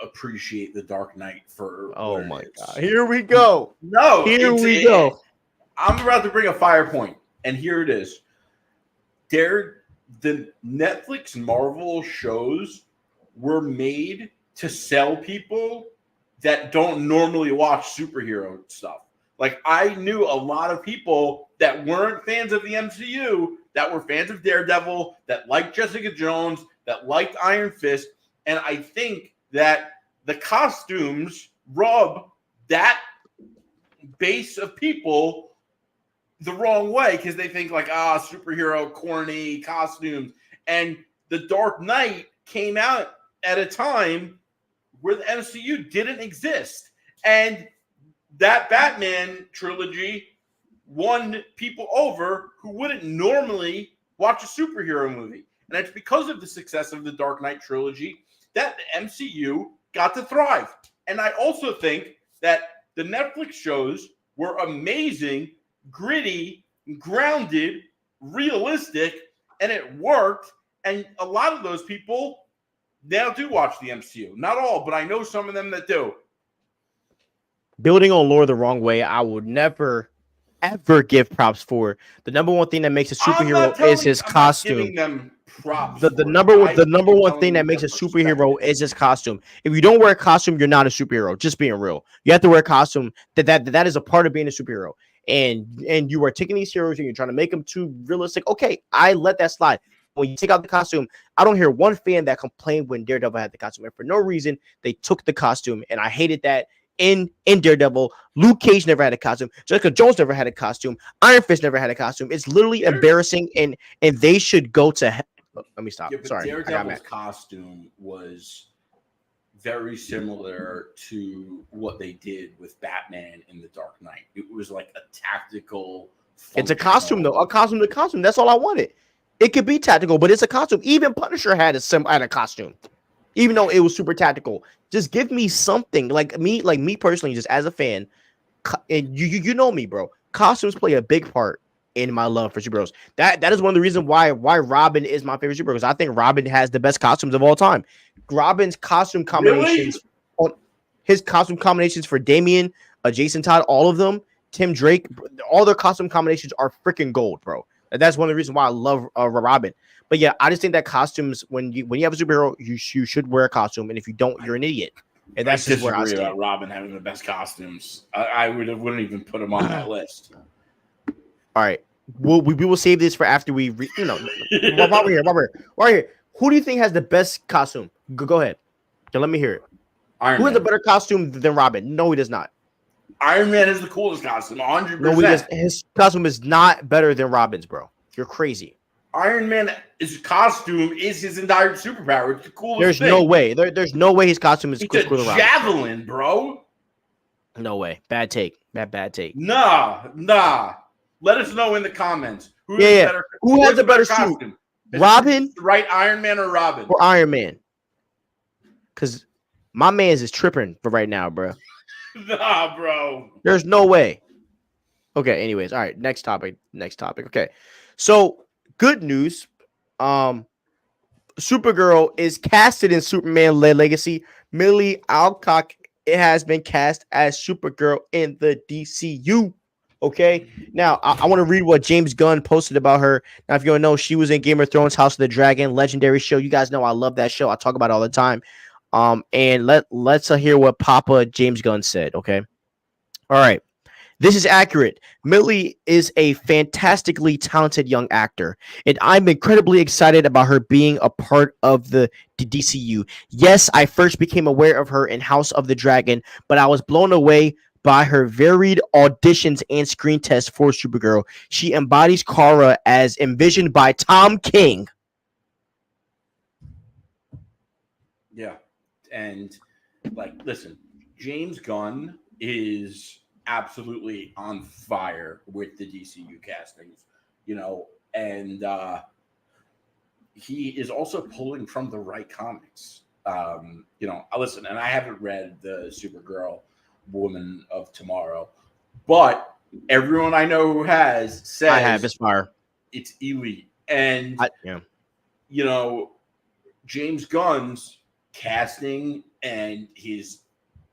appreciate the Dark Knight for. Oh my God! Here we go. No, here we go. I'm about to bring a fire point, and here it is. The Netflix Marvel shows were made to sell people that don't normally watch superhero stuff. Like, I knew a lot of people that weren't fans of the MCU that were fans of Daredevil, that liked Jessica Jones, that liked Iron Fist, and I think that the costumes rub that base of people the wrong way because they think like, superhero, corny costumes. And the Dark Knight came out at a time where the MCU didn't exist. And that Batman trilogy won people over who wouldn't normally watch a superhero movie. And it's because of the success of the Dark Knight trilogy that the MCU got to thrive. And I also think that the Netflix shows were amazing, gritty, grounded, realistic, and it worked. And a lot of those people now do watch the MCU. Not all, but I know some of them that do. Building on lore the wrong way, I would never, ever give props for. The number one thing that makes a superhero is his costume. The number one thing that makes a superhero is his costume. If you don't wear a costume, you're not a superhero. Just being real, you have to wear a costume. That is a part of being a superhero. And you are taking these heroes and you're trying to make them too realistic. Okay, I let that slide. When you take out the costume, I don't hear one fan that complained when Daredevil had the costume. And for no reason, they took the costume, and I hated that. In Daredevil, Luke Cage never had a costume. Jessica Jones never had a costume. Iron Fist never had a costume. It's literally embarrassing, and they should go to. Let me stop. Yeah, but sorry, Daredevil's costume was very similar to what they did with Batman in The Dark Knight. It was like a tactical. It's a costume, though. A costume to costume. That's all I wanted. It could be tactical, but it's a costume. Even Punisher had a costume, even though it was super tactical. Just give me something like me personally, just as a fan. And you know me, bro. Costumes play a big part in my love for superheroes. That is one of the reasons why Robin is my favorite superhero. Because I think Robin has the best costumes of all time. Robin's costume combinations, his costume combinations for Damian, Jason Todd, all of them, Tim Drake, all their costume combinations are freaking gold, bro. That's one of the reasons why I love Robin. But yeah, I just think that costumes, when you have a superhero, you should wear a costume, and if you don't, you're an idiot. And that's just where I stand. About Robin having the best costumes. I wouldn't even put him on that list. All right, we will save this for after we while we're here. Who do you think has the best costume? Go ahead. So let me hear it. Who has a better costume than Robin? No, he does not. Iron Man is the coolest costume, 100%. No, his costume is not better than Robin's, bro. You're crazy. Iron Man, his costume is his entire superpower. It's the coolest There's thing. No way. There's no way his costume is cooler than Robin. Javelin, bro. No way. Bad take. Bad take. Nah. Let us know in the comments. Who has the better suit? Robin? Right, Iron Man or Robin? Or Iron Man? Because my man's is tripping for right now, bro. Nah, bro. There's no way. Okay. Anyways, all right. Next topic. Okay. So good news. Supergirl is casted in Superman Legacy. Millie Alcock it has been cast as Supergirl in the DCU. Okay. Now I want to read what James Gunn posted about her. Now, if you don't know, she was in Game of Thrones, House of the Dragon, legendary show. You guys know I love that show. I talk about it all the time. And let's hear what Papa James Gunn said. Okay. All right. This is accurate. Millie is a fantastically talented young actor, and I'm incredibly excited about her being a part of the DCU. Yes, I first became aware of her in House of the Dragon, but I was blown away by her varied auditions and screen tests for Supergirl. She embodies Kara as envisioned by Tom King. Yeah. And, like, listen, James Gunn is absolutely on fire with the DCU castings, and he is also pulling from the right comics. Listen, and I haven't read the Supergirl Woman of Tomorrow, but everyone I know who has says I have. It's fire. It's elite. And yeah. James Gunn's casting and his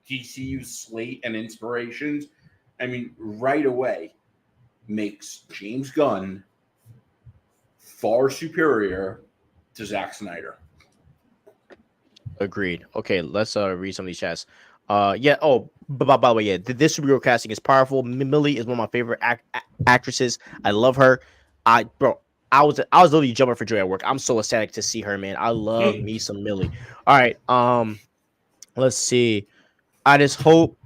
DCU slate and inspirations, I mean, right away makes James Gunn far superior to Zack Snyder. Agreed. Okay, let's read some of these chats. Yeah. Oh, but by the way, yeah, this Supergirl casting is powerful. Millie is one of my favorite actresses. I love her. I was literally jumping for joy at work. I'm so ecstatic to see her, man. I love me some Millie. All right. Let's see. I just hope.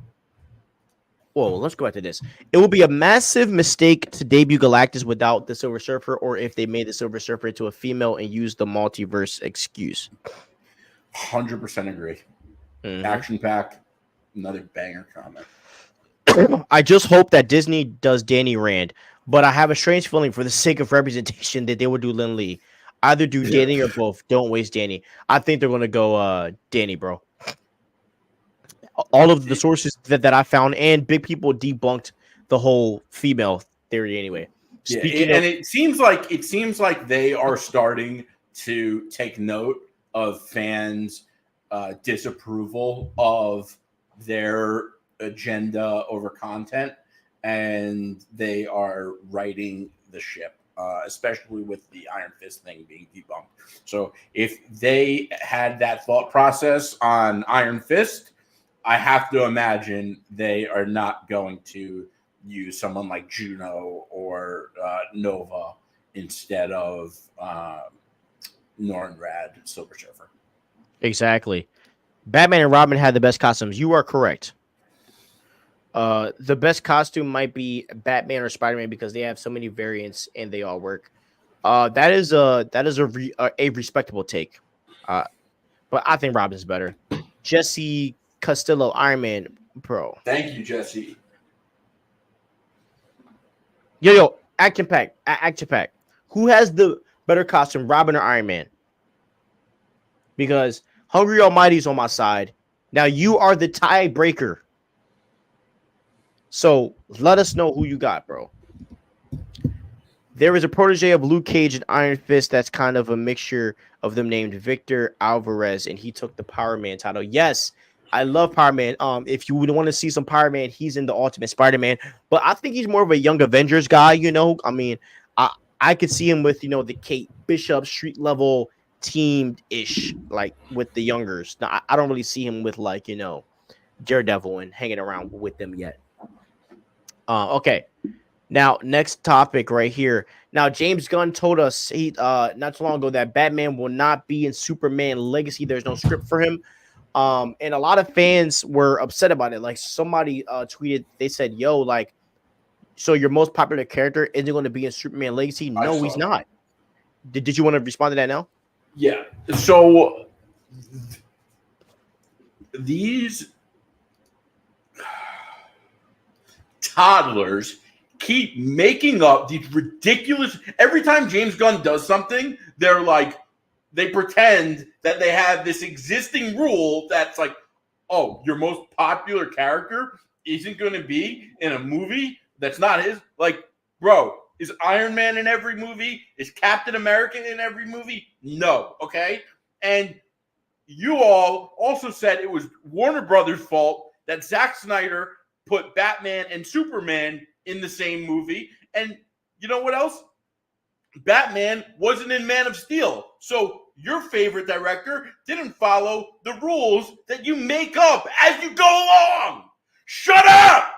Whoa, let's go back to this. It will be a massive mistake to debut Galactus without the Silver Surfer, or if they made the Silver Surfer into a female and used the multiverse excuse. 100% agree. Action packed. Another banger comment. I just hope that Disney does Danny Rand, but I have a strange feeling for the sake of representation that they would do Lin Lee. Either do Danny or both. Don't waste Danny. I think they're going to go Danny, bro. All of the sources that I found and big people debunked the whole female theory anyway. It seems like they are starting to take note of fans' disapproval of their agenda over content, and they are righting the ship, especially with the Iron Fist thing being debunked. So if they had that thought process on Iron Fist, I have to imagine they are not going to use someone like Juno or Nova instead of Norrin Rad Silver Surfer. Exactly. Batman and Robin had the best costumes. You are correct. The best costume might be Batman or Spider-Man because they have so many variants and they all work. That is a respectable take. But I think Robin's better. Jesse Castillo, Iron Man, bro. Thank you, Jesse. Yo, Action Pack. Who has the better costume, Robin or Iron Man? Because Hungry Almighty's on my side. Now you are the tiebreaker. So let us know who you got, bro. There is a protege of Luke Cage and Iron Fist that's kind of a mixture of them named Victor Alvarez, and he took the Power Man title. Yes, I love Power Man. If you would want to see some Power Man, he's in the Ultimate Spider-Man. But I think he's more of a Young Avengers guy, I mean, I could see him with, the Kate Bishop street level teamed-ish, like with the youngers. Now, I don't really see him with Daredevil and hanging around with them yet. Okay. Now, next topic right here. Now, James Gunn told us not too long ago that Batman will not be in Superman Legacy. There's no script for him. And a lot of fans were upset about it. Like somebody tweeted, they said, yo, like, so your most popular character isn't going to be in Superman Legacy? No, he's not. Did you want to respond to that now? Yeah. So these toddlers keep making up these ridiculous. Every time James Gunn does something, they're like, they pretend that they have this existing rule that's like, oh, your most popular character isn't going to be in a movie That's not his. Like, bro, is Iron Man in every movie? Is Captain America in every movie? No. Okay. And you all also said it was Warner Brothers' fault that Zack Snyder put Batman and Superman in the same movie. And you know what else? Batman wasn't in Man of Steel. So your favorite director didn't follow the rules that you make up as you go along. Shut up!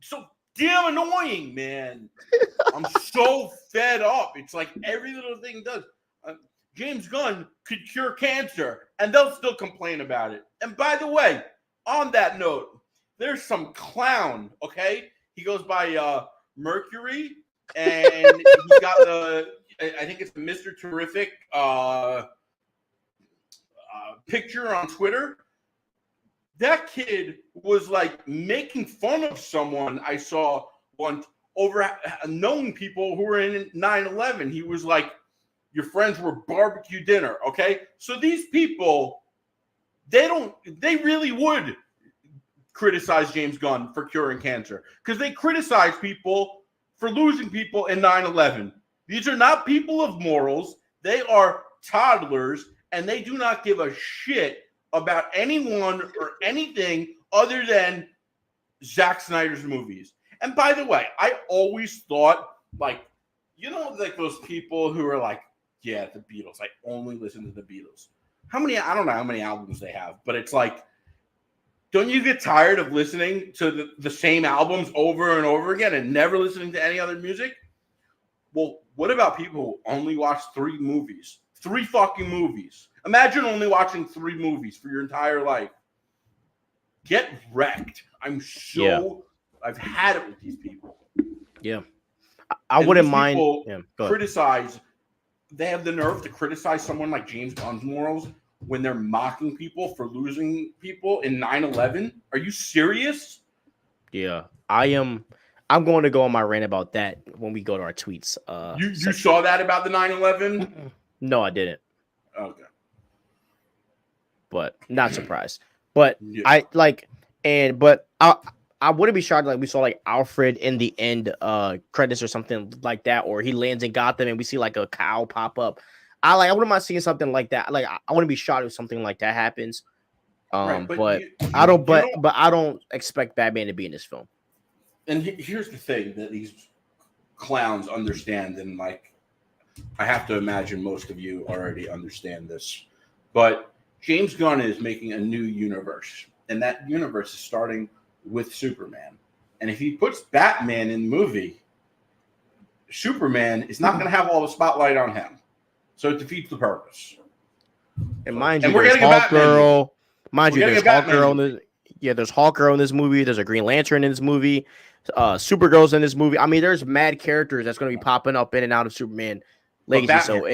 So damn annoying, man. I'm so fed up. It's like every little thing does. James Gunn could cure cancer, and they'll still complain about it. And by the way, on that note, there's some clown, okay? He goes by Mercury, and he's got I think it's the Mr. Terrific picture on Twitter. That kid was like making fun of someone I saw once over known people who were in 9/11. He was like, your friends were barbecue dinner, okay? So these people, they really would criticize James Gunn for curing cancer because they criticize people for losing people in 9/11. These are not people of morals. They are toddlers, and they do not give a shit about anyone or anything other than Zack Snyder's movies. And by the way, I always thought, like, like those people who are like, yeah, the Beatles. I only listen to the Beatles. I don't know how many albums they have, but it's like, don't you get tired of listening to the same albums over and over again and never listening to any other music? Well, what about people who only watch 3 movies? 3 fucking movies. Imagine only watching 3 movies for your entire life. Get wrecked. I've had it with these people. Yeah. I wouldn't mind. Criticize. They have the nerve to criticize someone like James Gunn's morals when they're mocking people for losing people in 9/11. Are you serious? Yeah, I'm going to go on my rant about that when we go to our tweets. You saw that about the 9/11? No, I didn't. Okay. But not surprised. But Yeah. I wouldn't be shocked like we saw like Alfred in the end credits or something like that, or he lands in Gotham and we see like a cow pop up. I wouldn't mind seeing something like that. Like I wouldn't be shocked if something like that happens. But I don't expect Batman to be in this film. And here's the thing that these clowns understand, and like I have to imagine most of you already understand this, but James Gunn is making a new universe, and that universe is starting with Superman. And if he puts Batman in the movie, Superman is not going to have all the spotlight on him. So it defeats the purpose. And mind you, there's Hawk Girl. Mind you, there's Hawk Girl in this. Yeah, there's Hawk Girl in this movie. There's a Green Lantern in this movie. Supergirl's in this movie. I mean, there's mad characters that's going to be popping up in and out of Superman legacy. So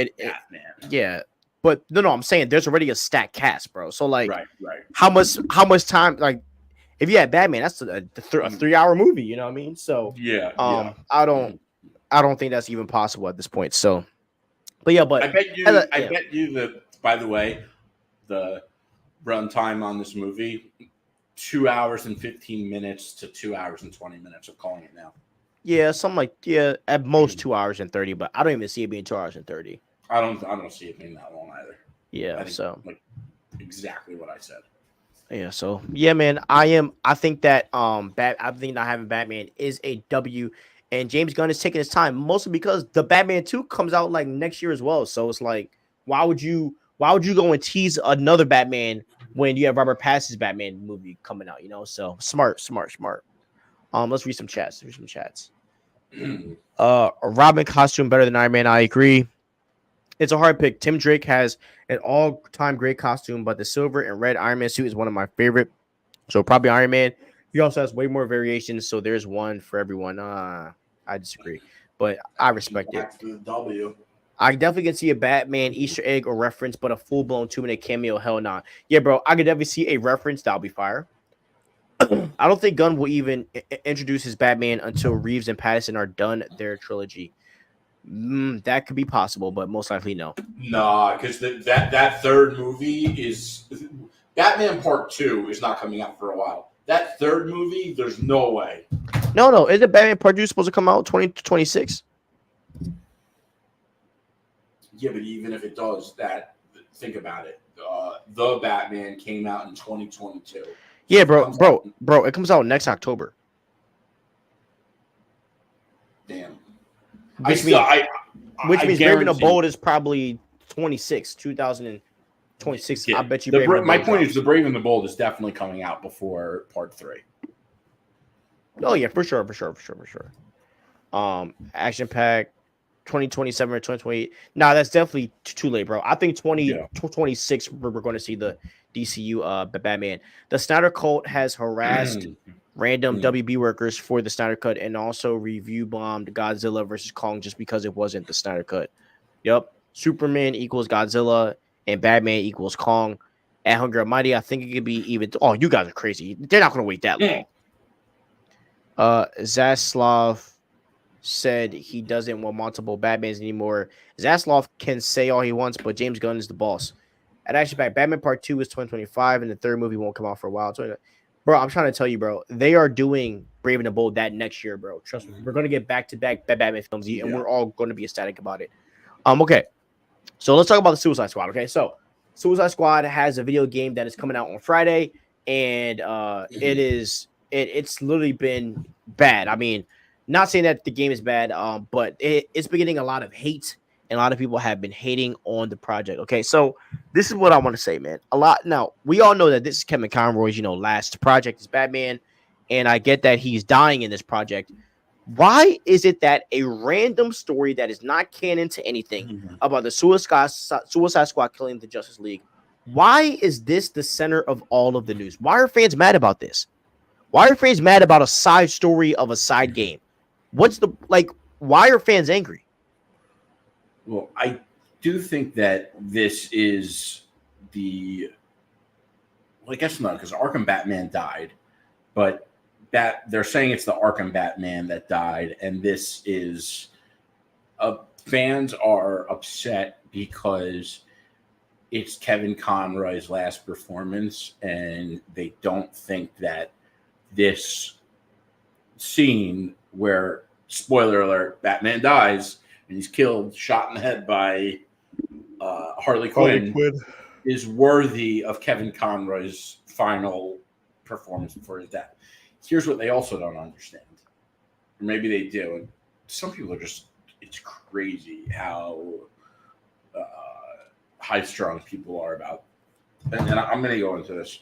yeah. But no, I'm saying there's already a stacked cast, bro. So like, right. How much time? Like, if you had Batman, that's a 3-hour movie. You know what I mean? So yeah. I don't think that's even possible at this point. So, but yeah, but I bet you that. By the way, the runtime on this movie, 2 hours and 15 minutes to 2 hours and 20 minutes. I'm calling it now. Yeah, something like at most 2 hours and 30, but I don't even see it being 2 hours and 30. I don't see it being that long either. Yeah, so like exactly what I said. Yeah, so yeah, man, I think that I think not having Batman is a W, and James Gunn is taking his time mostly because the Batman 2 comes out like next year as well. So it's like, why would you go and tease another Batman when you have Robert Pattinson's Batman movie coming out? You know, so smart. Let's read some chats. A Robin costume better than Iron Man. I agree. It's a hard pick. Tim Drake has an all-time great costume, but the silver and red Iron Man suit is one of my favorite. So probably Iron Man. He also has way more variations, so there's one for everyone. I disagree, but I respect it. I definitely can see a Batman Easter egg or reference, but a full-blown 2-minute cameo, hell nah. Yeah, bro, I could definitely see a reference. That'll be fire. I don't think Gunn will even introduce his Batman until Reeves and Pattinson are done their trilogy. That could be possible, but most likely no. Nah, because that third movie is Batman Part 2 is not coming out for a while. That third movie, there's no way. No. Isn't Batman Part 2 supposed to come out 2026? Yeah, but even if it does, think about it. The Batman came out in 2022. Yeah, bro. It comes out next October. Damn. Which means Brave and the Bold is probably 2026. Yeah. I bet you. My point is, the Brave and the Bold is definitely coming out before Part 3. Oh yeah, for sure. Action Pack 2027 or 2028. Nah, that's definitely too late, bro. I think 2026 we're going to see the DCU Batman. The Snyder Cult has harassed random WB workers for the Snyder Cut and also review bombed Godzilla versus Kong just because it wasn't the Snyder Cut. Yep. Superman equals Godzilla and Batman equals Kong. At Hunger Mighty, I think it could be even. Oh, you guys are crazy. They're not going to wait that long. Zaslav said he doesn't want multiple Batmans anymore. Zaslav can say all he wants, but James Gunn is the boss. And actually, Batman Part 2 is 2025, and the third movie won't come out for a while. Bro, I'm trying to tell you, bro. They are doing Brave and the Bold that next year, bro. Trust me. We're going to get back-to-back Batman films, and we're all going to be ecstatic about it. Okay. So let's talk about the Suicide Squad, okay? So Suicide Squad has a video game that is coming out on Friday, and it's literally been bad. I mean, not saying that the game is bad, but it's been getting a lot of hate, and a lot of people have been hating on the project. Okay, so this is what I want to say, man. Now, we all know that this is Kevin Conroy's, last project is Batman, and I get that he's dying in this project. Why is it that a random story that is not canon to anything about the Suicide Squad killing the Justice League, why is this the center of all of the news? Why are fans mad about this? Why are fans mad about a side story of a side game? Why are fans angry? Well, I do think that this is I guess not, because Arkham Batman died, but they're saying it's the Arkham Batman that died, and this is fans are upset because it's Kevin Conroy's last performance, and they don't think that this scene where, spoiler alert, Batman dies and he's killed, shot in the head by Harley Quinn is worthy of Kevin Conroy's final performance before his death. Here's what they also don't understand. Or maybe they do. And some people are just, it's crazy how high-strung people are about, and I'm going to go into this.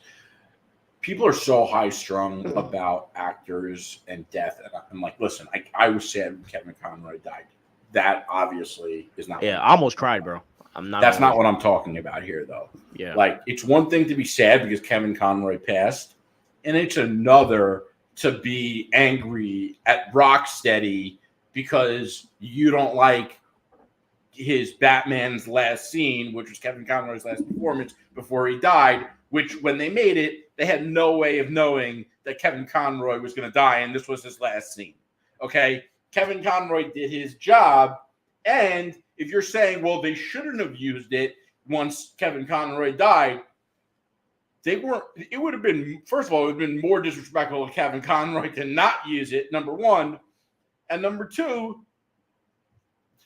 People are so high-strung about actors and death. And I'm like, listen, I was sad when Kevin Conroy died. That obviously is not. Yeah, I almost cried, bro. That's not what I'm talking about here, though. Yeah. Like, it's one thing to be sad because Kevin Conroy passed, and it's another to be angry at Rocksteady because you don't like his Batman's last scene, which was Kevin Conroy's last performance before he died, which when they made it, they had no way of knowing that Kevin Conroy was going to die, and this was his last scene. Okay? Kevin Conroy did his job, and if you're saying, well, they shouldn't have used it once Kevin Conroy died, it would have been, first of all, it would have been more disrespectful to Kevin Conroy to not use it, number one. And number two,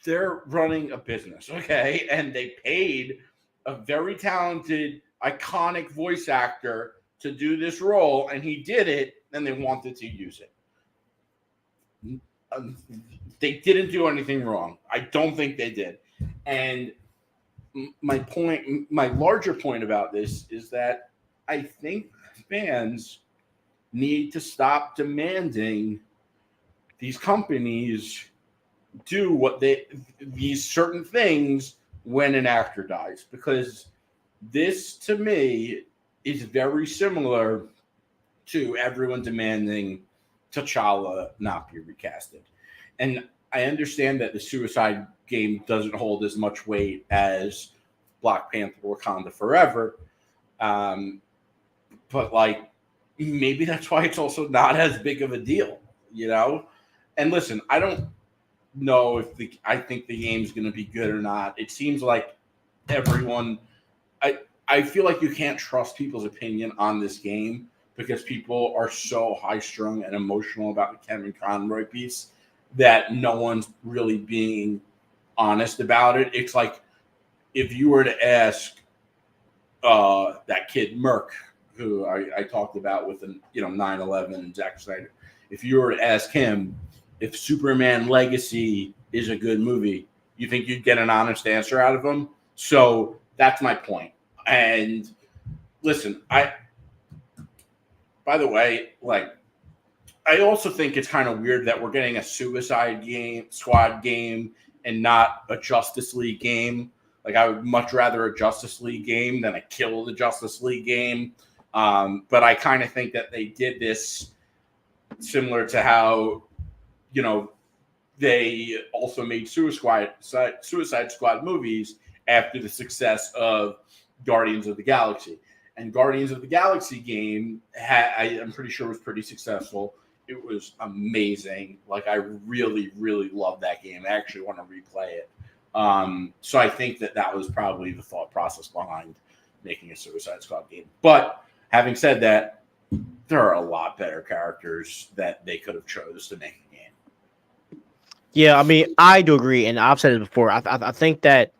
they're running a business, okay? And they paid a very talented, iconic voice actor to do this role, and he did it, and they wanted to use it. They didn't do anything wrong. I don't think they did. And my larger point about this is that I think fans need to stop demanding these companies do these certain things when an actor dies, because this to me is very similar to everyone demanding T'Challa not be recasted. And I understand that the Suicide Game doesn't hold as much weight as Black Panther Wakanda Forever. But like, maybe that's why it's also not as big of a deal, And listen, I don't know if I think the game's going to be good or not. It seems like everyone, I feel like you can't trust people's opinion on this game because people are so high strung and emotional about the Kevin Conroy piece that no one's really being honest about it. It's like if you were to ask that kid Merc, who I talked about with the 9/11 and Zack Snyder, if you were to ask him if Superman Legacy is a good movie, you think you'd get an honest answer out of him? So that's my point. And listen, by the way, like, I also think it's kind of weird that we're getting a Suicide Squad game and not a Justice League game. Like, I would much rather a Justice League game than a Kill the Justice League game. But I kind of think that they did this similar to how, they also made Suicide Squad movies after the success of Guardians of the Galaxy. And Guardians of the Galaxy game, I'm pretty sure, was pretty successful. It was amazing. Like, I really, really love that game. I actually want to replay it. So I think that was probably the thought process behind making a Suicide Squad game. But having said that, there are a lot better characters that they could have chose to make a game. Yeah, I mean, I do agree, and I've said it before. I think that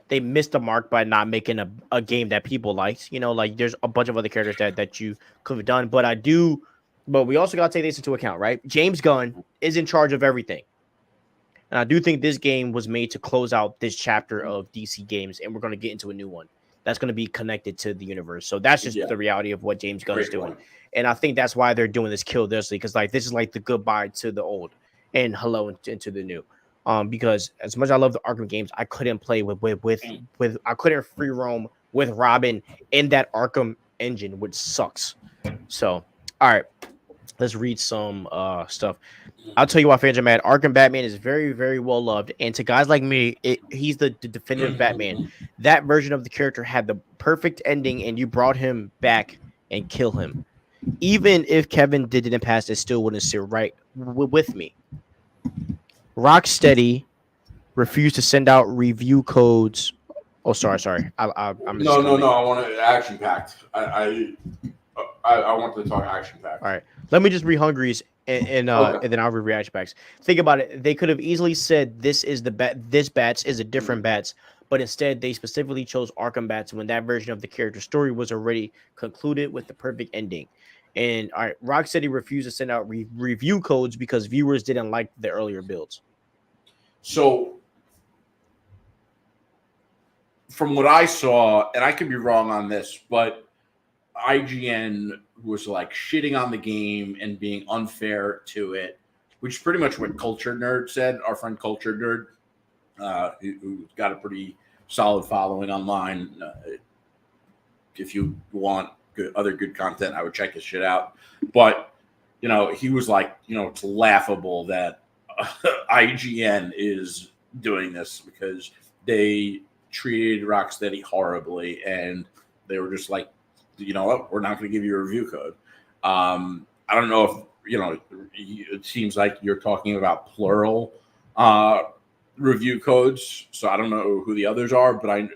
they missed the mark by not making a game that people liked. Like, there's a bunch of other characters that you could have done, but we also got to take this into account, right? James Gunn is in charge of everything. And I do think this game was made to close out this chapter of DC games, and we're going to get into a new one that's going to be connected to the universe. So that's just the reality of what James Gunn is doing. And I think that's why they're doing this Kill This League, because, like, this is like the goodbye to the old and hello into the new. Because as much as I love the Arkham games, I couldn't play with I couldn't free roam with Robin in that Arkham engine, which sucks. So, all right, let's read some stuff. I'll tell you why fans are mad. Arkham Batman is very, very well loved, and to guys like me, he's the definitive Batman. That version of the character had the perfect ending, and you brought him back and kill him. Even if Kevin did it in the past, it still wouldn't sit right with me. Rocksteady refused to send out review codes. Oh, sorry. I'm no. I want it action packed. I want to talk action packed. All right, let me just read Hungary's and then I'll read reaction packs. Think about it. They could have easily said this is the bat. This Bats is a different Bats, but instead they specifically chose Arkham Bats when that version of the character story was already concluded with the perfect ending. And all right, Rocksteady refused to send out review codes because viewers didn't like the earlier builds. So, from what I saw, and I could be wrong on this, but IGN was like shitting on the game and being unfair to it, which is pretty much what Culture Nerd said. Our friend Culture Nerd, who got a pretty solid following online. If you want other good content, I would check his shit out. But he was like, it's laughable that IGN is doing this because they treated Rocksteady horribly, and they were just like, you know what, we're not going to give you a review code. I don't know if it seems like you're talking about plural review codes, so I don't know who the others are, but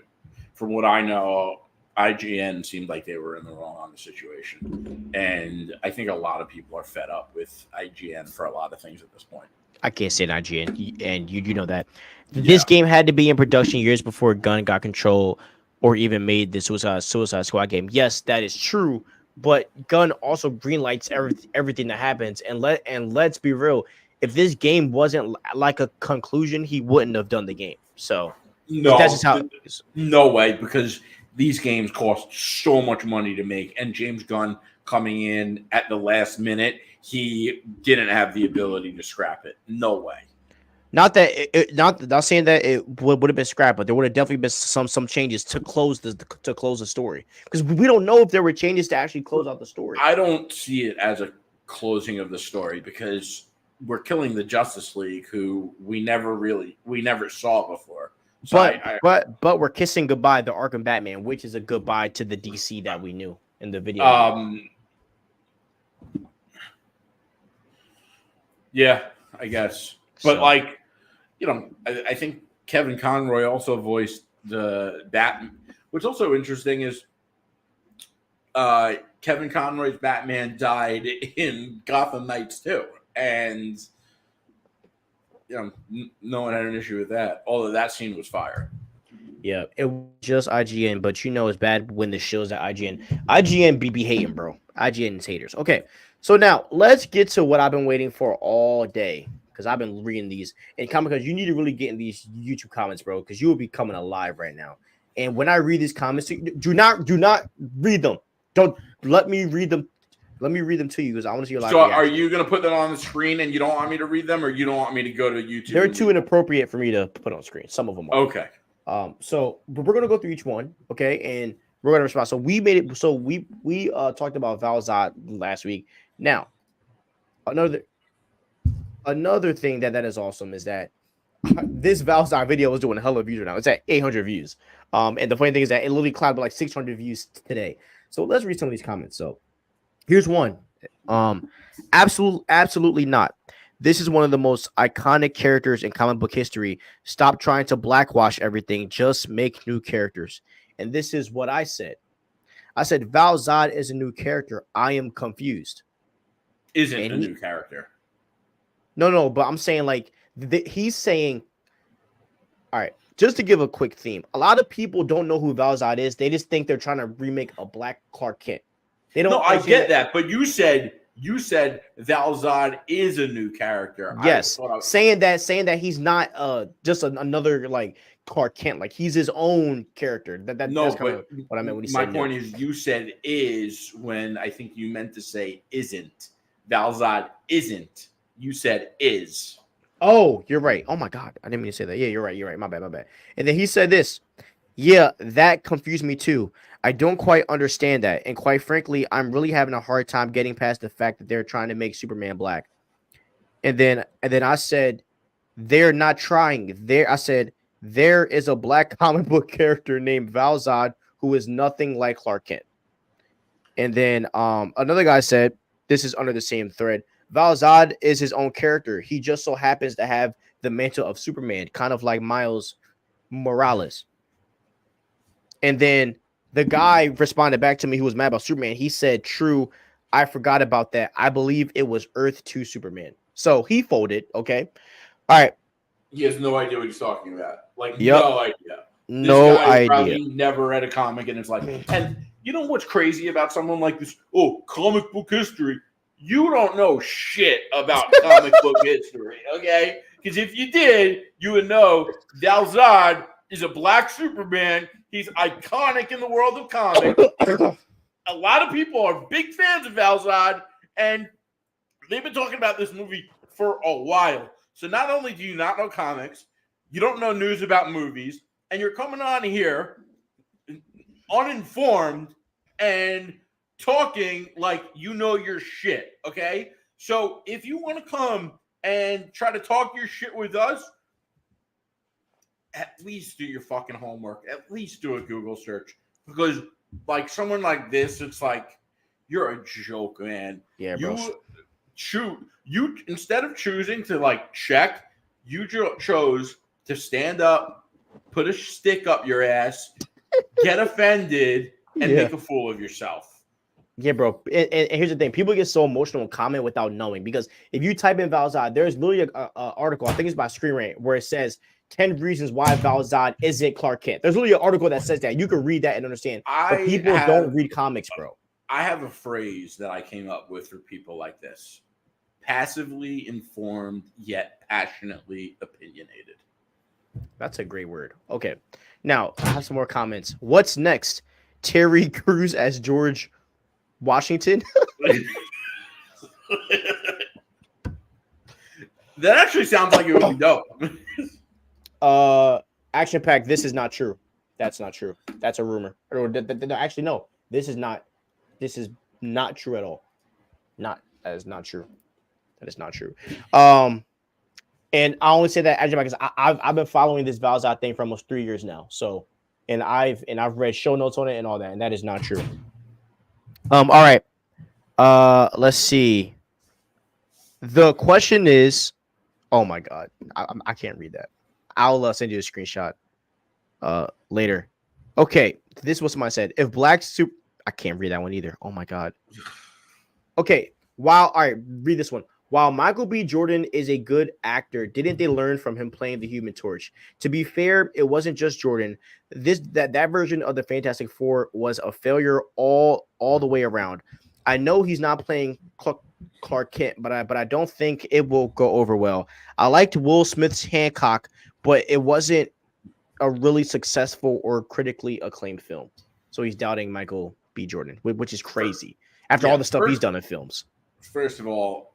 from what I know, IGN seemed like they were in the wrong on the situation, and I think a lot of people are fed up with IGN for a lot of things at this point. I can't say IGN, and you know that. This game had to be in production years before Gunn got control or even made the Suicide Squad game. Yes, that is true, but Gunn also greenlights everything that happens. And let's be real, if this game wasn't like a conclusion, he wouldn't have done the game. So no, that's just how. No way, because these games cost so much money to make, and James Gunn coming in at the last minute, he didn't have the ability to scrap it. No way. Not saying that it would have been scrapped, but there would have definitely been some changes to close the story, because we don't know if there were changes to actually close out the story. I don't see it as a closing of the story because we're killing the Justice League, who we never saw before. So but we're kissing goodbye to Arkham Batman, which is a goodbye to the DC that we knew in the video. Yeah, I guess. But I think Kevin Conroy also voiced the Batman. What's also interesting is Kevin Conroy's Batman died in Gotham Knights too, and no one had an issue with that. Although that scene was fire. Yeah, it was just IGN, but it's bad when the shows at IGN be hating, bro. IGN is haters. Okay, so now let's get to what I've been waiting for all day, because I've been reading these and comment, because you need to really get in these YouTube comments, bro, because you will be coming alive right now. And when I read these comments, do not read them. Don't let me read them. Let me read them to you, because I want to see your live reaction. Are you going to put them on the screen and you don't want me to read them, or you don't want me to go to YouTube? They're too inappropriate for me to put on screen. Some of them are. Okay. So we're gonna go through each one, okay, and we're gonna respond. So we made it. So we talked about Valzad last week. Now, another thing that is awesome is that this Valzad video is doing a hell of views right now. It's at 800 views. And the funny thing is that it literally climbed to like 600 views today. So let's read some of these comments. So here's one. Absolutely not. This is one of the most iconic characters in comic book history. Stop trying to blackwash everything. Just make new characters. And this is what I said. I said Valzad is a new character. I am confused. Isn't a new character. No, but I'm saying like he's saying, all right, just to give a quick theme. A lot of people don't know who Valzad is. They just think they're trying to remake a black Clark Kent. They don't. No, I get that, but you said Valzad is a new character. Yes, saying that he's not just another like Clark Kent, like he's his own character. That's kind of what I meant when he said. My point is, you said is when I think you meant to say isn't. Valzad isn't. You said is. Oh, you're right. Oh my God, I didn't mean to say that. Yeah, you're right. My bad. And then he said this. Yeah, that confused me too. I don't quite understand that. And quite frankly, I'm really having a hard time getting past the fact that they're trying to make Superman black. And then I said, they're not trying. I said, there is a black comic book character named Valzad who is nothing like Clark Kent. And then another guy said, this is under the same thread, Valzad is his own character. He just so happens to have the mantle of Superman, kind of like Miles Morales. And then the guy responded back to me who was mad about Superman. He said, true, I forgot about that. I believe it was Earth 2 Superman. So he folded, okay? All right. He has no idea what he's talking about. Like, yep. No idea. No idea. Probably never read a comic, and it's like, and you know what's crazy about someone like this? Oh, comic book history. You don't know shit about comic book history, okay? Because if you did, you would know Valzad is a black Superman. He's iconic in the world of comics. A lot of people are big fans of Valzad, and they've been talking about this movie for a while. So not only do you not know comics, you don't know news about movies, and you're coming on here uninformed and talking like you know your shit, okay? So if you want to come and try to talk your shit with us, at least do your fucking homework. At least do a Google search. Because like someone like this, it's like you're a joke, man. Yeah, bro. You instead of choosing to like check, you chose to stand up, put a stick up your ass, get offended, and make a fool of yourself. Yeah, bro. And here's the thing. People get so emotional and comment without knowing. Because if you type in Valzad, there's literally an article, I think it's by Screen Rant, where it says 10 reasons why Valzad isn't Clark Kent. There's literally an article that says that. You can read that and understand. But people don't read comics, bro. I have a phrase that I came up with for people like this. Passively informed, yet passionately opinionated. That's a great word. Okay. Now, I have some more comments. What's next? Terry Crews as George Washington? That actually sounds like it would be dope. Action Pack, this is not true. That's not true. That's a rumor. Actually, no. This is not true at all. That is not true. That is not true. And I only say that Action Pack because I've been following this Valzad thing for almost 3 years now. So, and I've read show notes on it and all that, and that is not true. All right. Let's see. The question is, oh my God, I can't read that. I'll send you a screenshot later. Okay, this is what somebody said. If Black Super, I can't read that one either. Oh my god. Okay. All right, read this one. While Michael B. Jordan is a good actor, didn't they learn from him playing the Human Torch? To be fair, it wasn't just Jordan. That version of the Fantastic Four was a failure all the way around. I know he's not playing Clark Kent, but I don't think it will go over well. I liked Will Smith's Hancock, but it wasn't a really successful or critically acclaimed film. So he's doubting Michael B. Jordan, which is crazy after all the stuff he's done in films. First of all,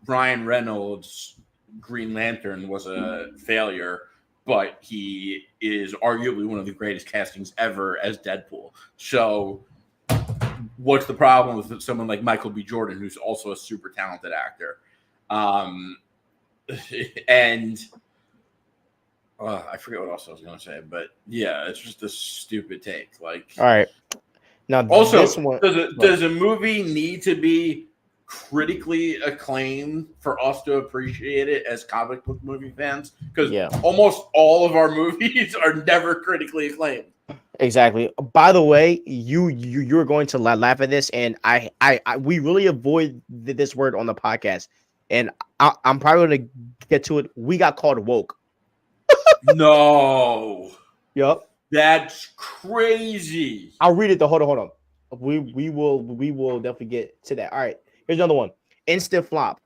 Ryan Reynolds' Green Lantern was a failure, but he is arguably one of the greatest castings ever as Deadpool. So what's the problem with someone like Michael B. Jordan, who's also a super talented actor? And I forget what else I was going to say, but yeah, it's just a stupid take. Like, all right. Now, also, does a movie need to be critically acclaimed for us to appreciate it as comic book movie fans? Because almost all of our movies are never critically acclaimed. Exactly. By the way, you're going to laugh at this, and we really avoid this word on the podcast, and I'm probably going to get to it. We got called woke. No. Yup. That's crazy. I'll read it though. Hold on. We will definitely get to that. All right. Here's another one. Instant flop.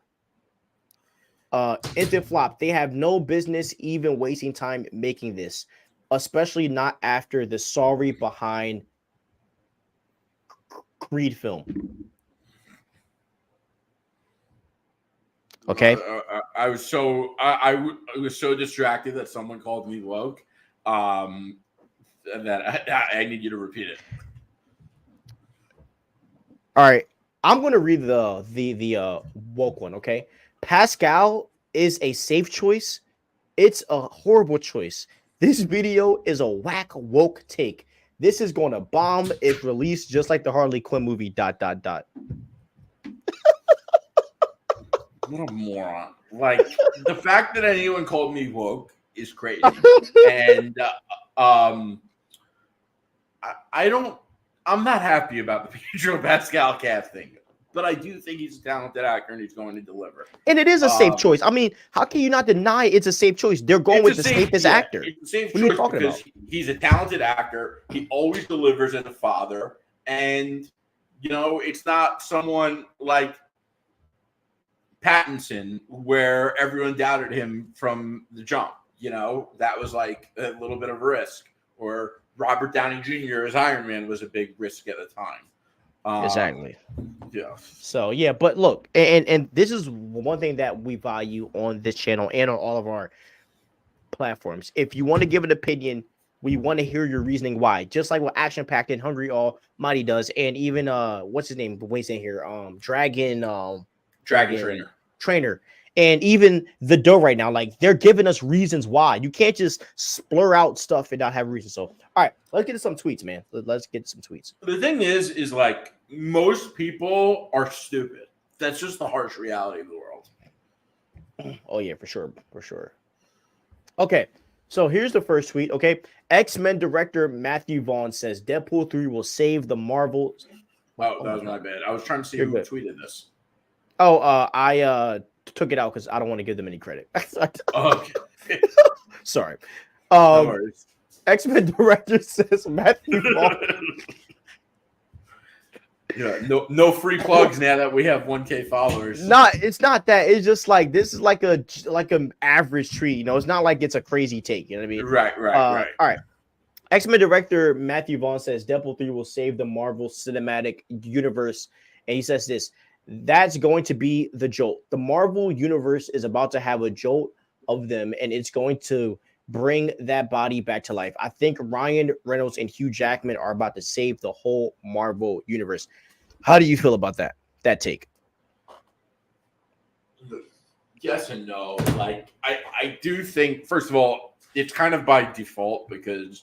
Instant flop. They have no business even wasting time making this, especially not after the sorry behind Creed film. Okay. I was so distracted that someone called me woke. That I need you to repeat it. All right, I'm gonna read the woke one. Okay, Pascal is a safe choice. It's a horrible choice. This video is a whack woke take. This is gonna bomb if released, just like the Harley Quinn movie. ... What a moron! Like, the fact that anyone called me woke is crazy, and I'm not happy about the Pedro Pascal casting, but I do think he's a talented actor and he's going to deliver. And it is a safe choice. I mean, how can you not deny it's a safe choice? They're going with the safest actor. It's a safe choice because he's a talented actor. He always delivers as a father. And, you know, it's not someone like Pattinson where everyone doubted him from the jump. You know, that was like a little bit of a risk. Or Robert Downey Jr. as Iron Man was a big risk at the time. Exactly. Yeah. So yeah, but look, and this is one thing that we value on this channel and on all of our platforms. If you want to give an opinion, we want to hear your reasoning why. Just like what Action Packed and Hungry Almighty does, and even what's his name? Wayne's in here. Dragon Trainer. And even the dough right now, like they're giving us reasons why. You can't just splur out stuff and not have a reason. So, all right, let's get to some tweets, man. Let's get to some tweets. The thing is like most people are stupid. That's just the harsh reality of the world. Oh yeah, for sure. Okay, so here's the first tweet. Okay, X-Men director Matthew Vaughn says Deadpool 3 will save the Marvel. Oh, that was my bad. I was trying to see who tweeted this. Oh, I took it out because I don't want to give them any credit. Okay. Sorry. No worries. X-Men director says Matthew Vaughn. Yeah, no free plugs now that we have 1K followers. It's not that. It's just like this is like an average tweet. You know, it's not like it's a crazy take. You know what I mean? Right. All right. X-Men director Matthew Vaughn says Deadpool 3 will save the Marvel Cinematic Universe, and he says this. That's going to be the jolt. The Marvel universe is about to have a jolt of them, and it's going to bring that body back to life. I think Ryan Reynolds and Hugh Jackman are about to save the whole Marvel universe. How do you feel about that take? Yes and no. Like, I do think, first of all, it's kind of by default because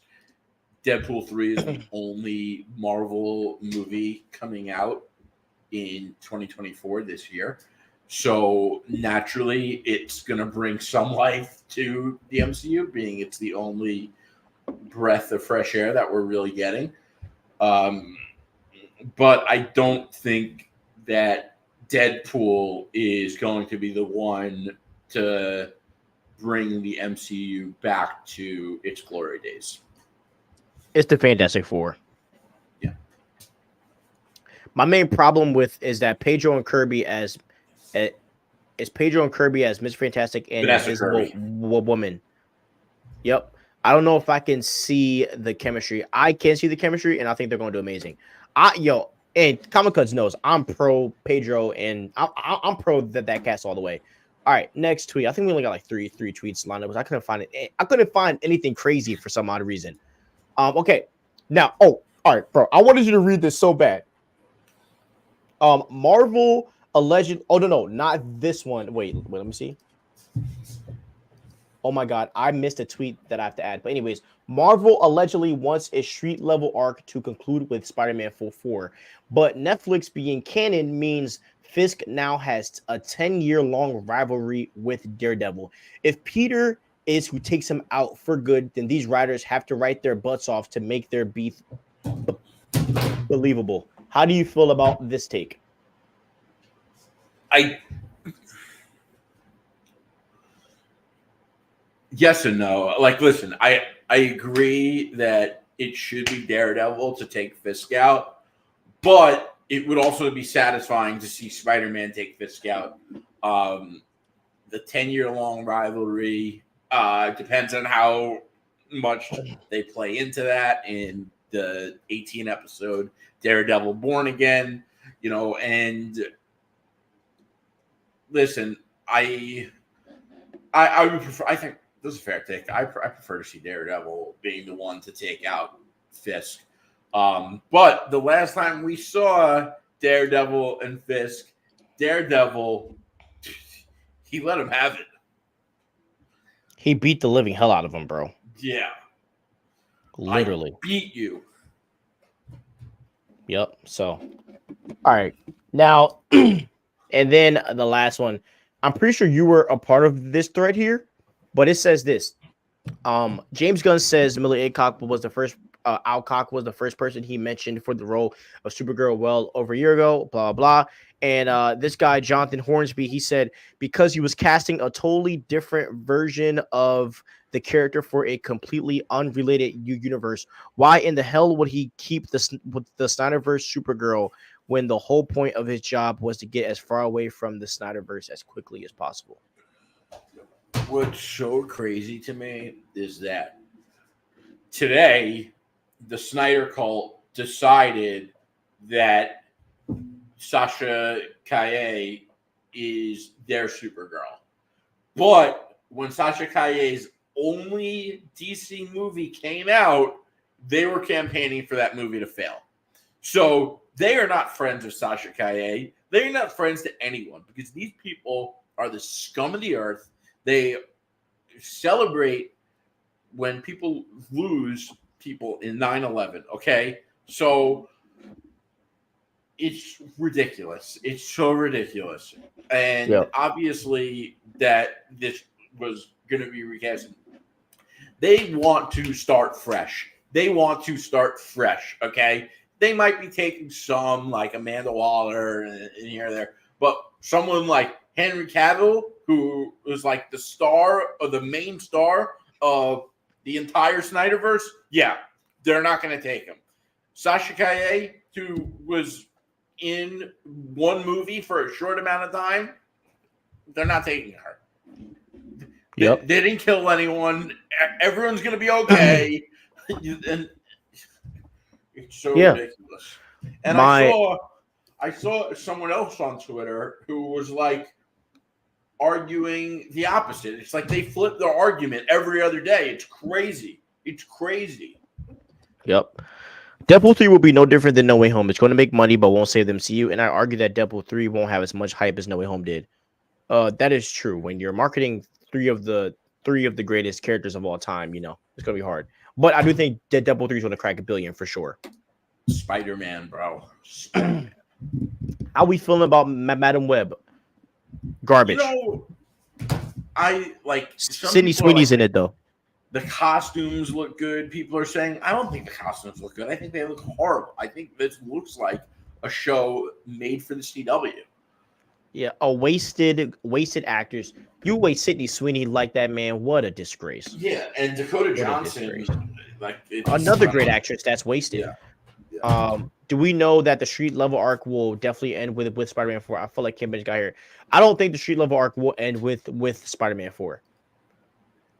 Deadpool 3 is the only Marvel movie coming out in 2024 this year. So naturally it's going to bring some life to the MCU, being it's the only breath of fresh air that we're really getting. but I don't think that Deadpool is going to be the one to bring the MCU back to its glory days. It's the Fantastic Four. Yeah. My main problem with is that Pedro and Kirby as Mr. Fantastic and Invisible Woman. Yep. I don't know if I can see the chemistry. I can see the chemistry, and I think they're going to do amazing. And Comic Cuts knows I'm pro Pedro, and I'm pro that cast all the way. All right, next tweet. I think we only got like three tweets lined up. I couldn't find it. I couldn't find anything crazy for some odd reason. Okay. Now, all right, bro. I wanted you to read this so bad. Marvel alleged. Oh no, not this one. Wait. Let me see. Oh my God, I missed a tweet that I have to add. But anyways, Marvel allegedly wants a street level arc to conclude with Spider-Man 4, but Netflix being canon means Fisk now has a 10-year-long rivalry with Daredevil. If Peter is who takes him out for good, then these writers have to write their butts off to make their beef believable. How do you feel about this take? Yes and no. Like, listen, I agree that it should be Daredevil to take Fisk out, but it would also be satisfying to see Spider-Man take Fisk out. The 10-year-long rivalry depends on how much they play into that in the 18-episode Daredevil Born Again, and listen, I would prefer, I think, this is a fair take. I prefer to see Daredevil being the one to take out Fisk. But the last time we saw Daredevil and Fisk, Daredevil, he let him have it. He beat the living hell out of him, bro. Yeah. Literally. I beat you. Yep. So, all right. Now, and then the last one. I'm pretty sure you were a part of this thread here. But it says this. James Gunn says Millie Alcock was the first person he mentioned for the role of Supergirl well over a year ago, blah, blah. And this guy, Jonathan Hornsby, he said because he was casting a totally different version of the character for a completely unrelated universe, why in the hell would he keep the Snyderverse Supergirl when the whole point of his job was to get as far away from the Snyderverse as quickly as possible? What's so crazy to me is that today the Snyder cult decided that Sasha Calle is their Supergirl. But when Sasha Calle's only DC movie came out, they were campaigning for that movie to fail. So they are not friends of Sasha Calle. They're not friends to anyone because these people are the scum of the earth. They celebrate when people lose people in 9/11, okay? So it's ridiculous. It's so ridiculous. And obviously that this was going to be recast. They want to start fresh. Okay? They might be taking some like Amanda Waller in here or there, but someone like Henry Cavill, who was like the star or the main star of the entire Snyderverse, yeah, they're not going to take him. Sasha Calle, who was in one movie for a short amount of time, they're not taking her. Yep. They didn't kill anyone. Everyone's going to be okay. And it's so ridiculous. And I saw someone else on Twitter who was like arguing the opposite. It's like they flip their argument every other day. It's crazy. Yep. Deadpool 3 will be no different than No Way Home. It's going to make money, but won't save the MCU. And I argue that Deadpool 3 won't have as much hype as No Way Home did. That is true. When you're marketing three of the greatest characters of all time, it's going to be hard. But I do think that Deadpool 3 is going to crack $1 billion for sure. Spider-Man, bro. Spider-Man. How we feeling about Madam Web? Garbage. I like Sydney Sweeney's in it though. The costumes look good. People are saying I don't think the costumes look good. I think they look horrible. I think this looks like a show made for the CW. Yeah, wasted actors. You waste Sydney Sweeney like that, man. What a disgrace. Yeah, and Dakota Johnson, like another great actress that's wasted. Yeah. Do we know that the street level arc will definitely end with Spider-Man 4? I feel like Kim Bench got here. I don't think the street level arc will end with Spider-Man 4.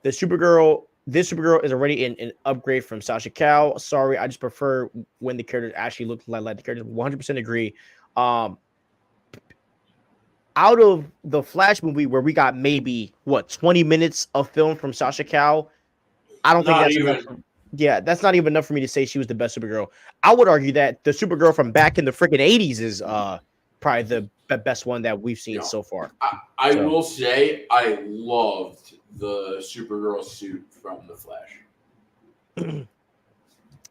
This Supergirl is already an upgrade from Sasha Cal. Sorry, I just prefer when the characters actually look like the characters. 100% agree. Out of the Flash movie where we got maybe 20 minutes of film from Sasha Cal, I don't think that's enough. Yeah, that's not even enough for me to say she was the best Supergirl. I would argue that the Supergirl from back in the freaking 80s is probably the best one that we've seen so far. I will say I loved the Supergirl suit from the Flash.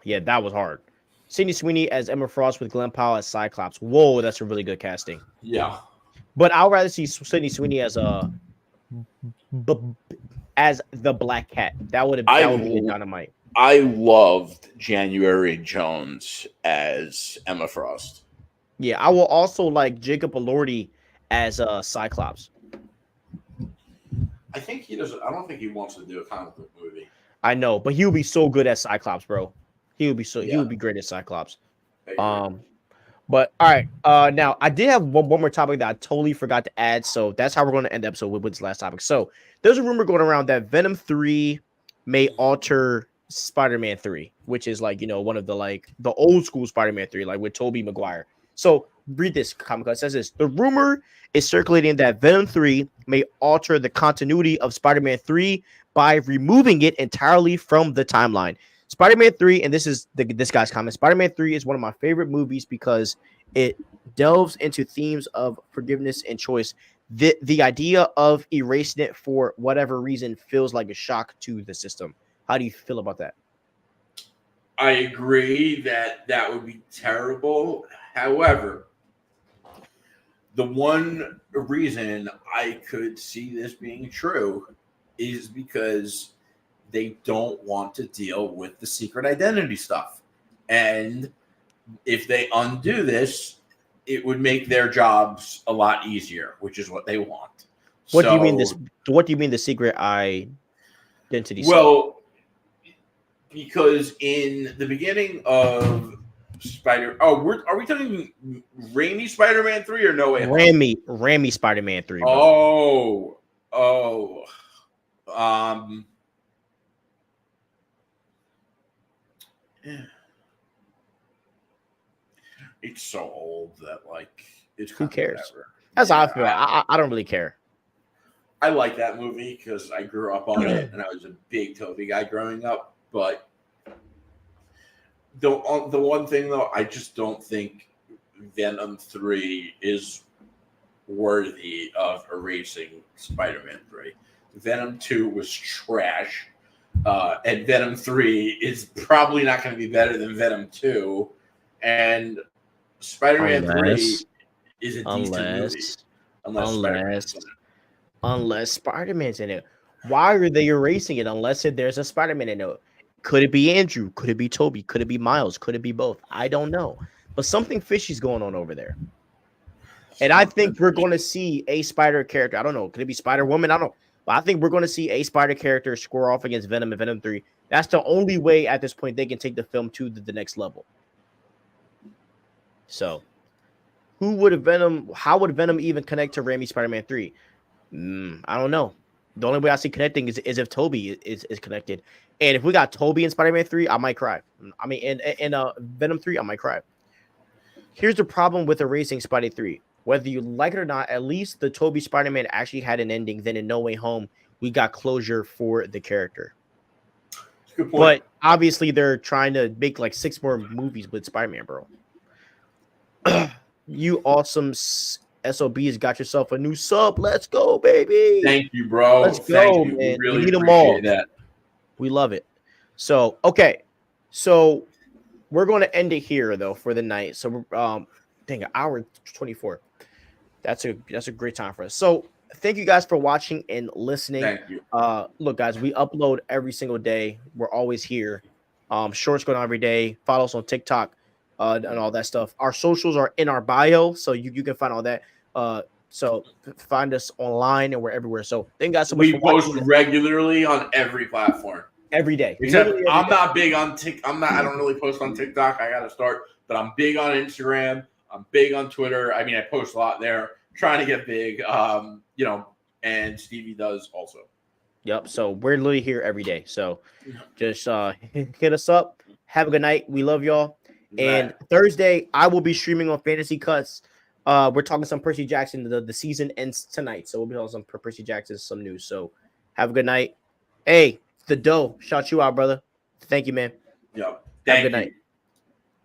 Yeah, that was hard. Sydney Sweeney as Emma Frost with Glenn Powell as Cyclops. Whoa, that's a really good casting. Yeah. But I'd rather see Sydney Sweeney as the Black Cat. That would be dynamite. I loved January Jones as Emma Frost. Yeah, I will also like Jacob Elordi as Cyclops. I think he doesn't. I don't think he wants to do a comic book movie. I know, but he would be so good as Cyclops, bro. He would be great as Cyclops. But all right. Now I did have one more topic that I totally forgot to add. So that's how we're going to end the episode with this last topic. So there's a rumor going around that Venom 3 may alter Spider-Man 3, which is like, one of the old school Spider-Man 3, like with Tobey Maguire. So read this comic. It says this: the rumor is circulating that Venom 3 may alter the continuity of Spider-Man 3 by removing it entirely from the timeline. Spider-Man 3, and this is this guy's comment, Spider-Man 3 is one of my favorite movies because it delves into themes of forgiveness and choice. The idea of erasing it for whatever reason feels like a shock to the system. How do you feel about that? I agree that would be terrible. However, the one reason I could see this being true is because they don't want to deal with the secret identity stuff. And if they undo this, it would make their jobs a lot easier, which is what they want. What do you mean this? What do you mean the secret identity? Well, because in the beginning of are we talking Raimi Spider-Man 3 or No Way Home? Raimi Spider-Man 3. Bro. It's so old that who cares? That's how I feel. I don't really care. I like that movie because I grew up on it and I was a big Tobey guy growing up. But the one thing though, I just don't think Venom 3 is worthy of erasing Spider-Man 3. Venom 2 was trash. And Venom 3 is probably not going to be better than Venom 2. And Spider-Man 3 is a decent movie. Unless Spider-Man's in it. Why are they erasing it unless there's a Spider-Man in it? Could it be Andrew? Could it be Toby? Could it be Miles? Could it be both? I don't know. But something fishy's going on over there. And I think we're going to see a Spider character. I don't know. Could it be Spider-Woman? I don't know. But I think we're going to see a Spider character square off against Venom in Venom 3. That's the only way at this point they can take the film to the next level. So, how would Venom even connect to Raimi Spider-Man 3? I don't know. The only way I see connecting is if Toby is connected. And if we got Toby in Spider-Man 3, I might cry. I mean, in Venom 3, I might cry. Here's the problem with erasing Spidey 3. Whether you like it or not, at least the Toby Spider-Man actually had an ending. Then in No Way Home, we got closure for the character. Good point. But obviously, they're trying to make 6 more movies with Spider-Man, bro. You awesome SOBs got yourself a new sub. Let's go, baby. Thank you, bro. Let's go, man. We really need them all. That. We love it. So, okay. So, we're going to end it here, though, for the night. So, an hour 24. That's a great time for us. So, thank you guys for watching and listening. Thank you. Look, guys, we upload every single day. We're always here. Shorts going on every day. Follow us on TikTok. and all that stuff. Our socials are in our bio, so you can find all that. So find us online, and we're everywhere. So thank you guys so much we for post watching regularly on every platform. every day. Except Literally every I'm day. not big on I don't really post on TikTok. I gotta start, but I'm big on Instagram. I'm big on Twitter. I mean, I post a lot there, trying to get big. And Stevie does also. Yep. So we're literally here every day. So just hit us up. Have a good night. We love y'all. And Thursday, I will be streaming on Fantasy Cuts. We're talking some Percy Jackson. The season ends tonight, so we'll be on some Percy Jackson, some news. So have a good night. Hey, the dough, shout you out, brother. Thank you, man. Yep. Have a good night.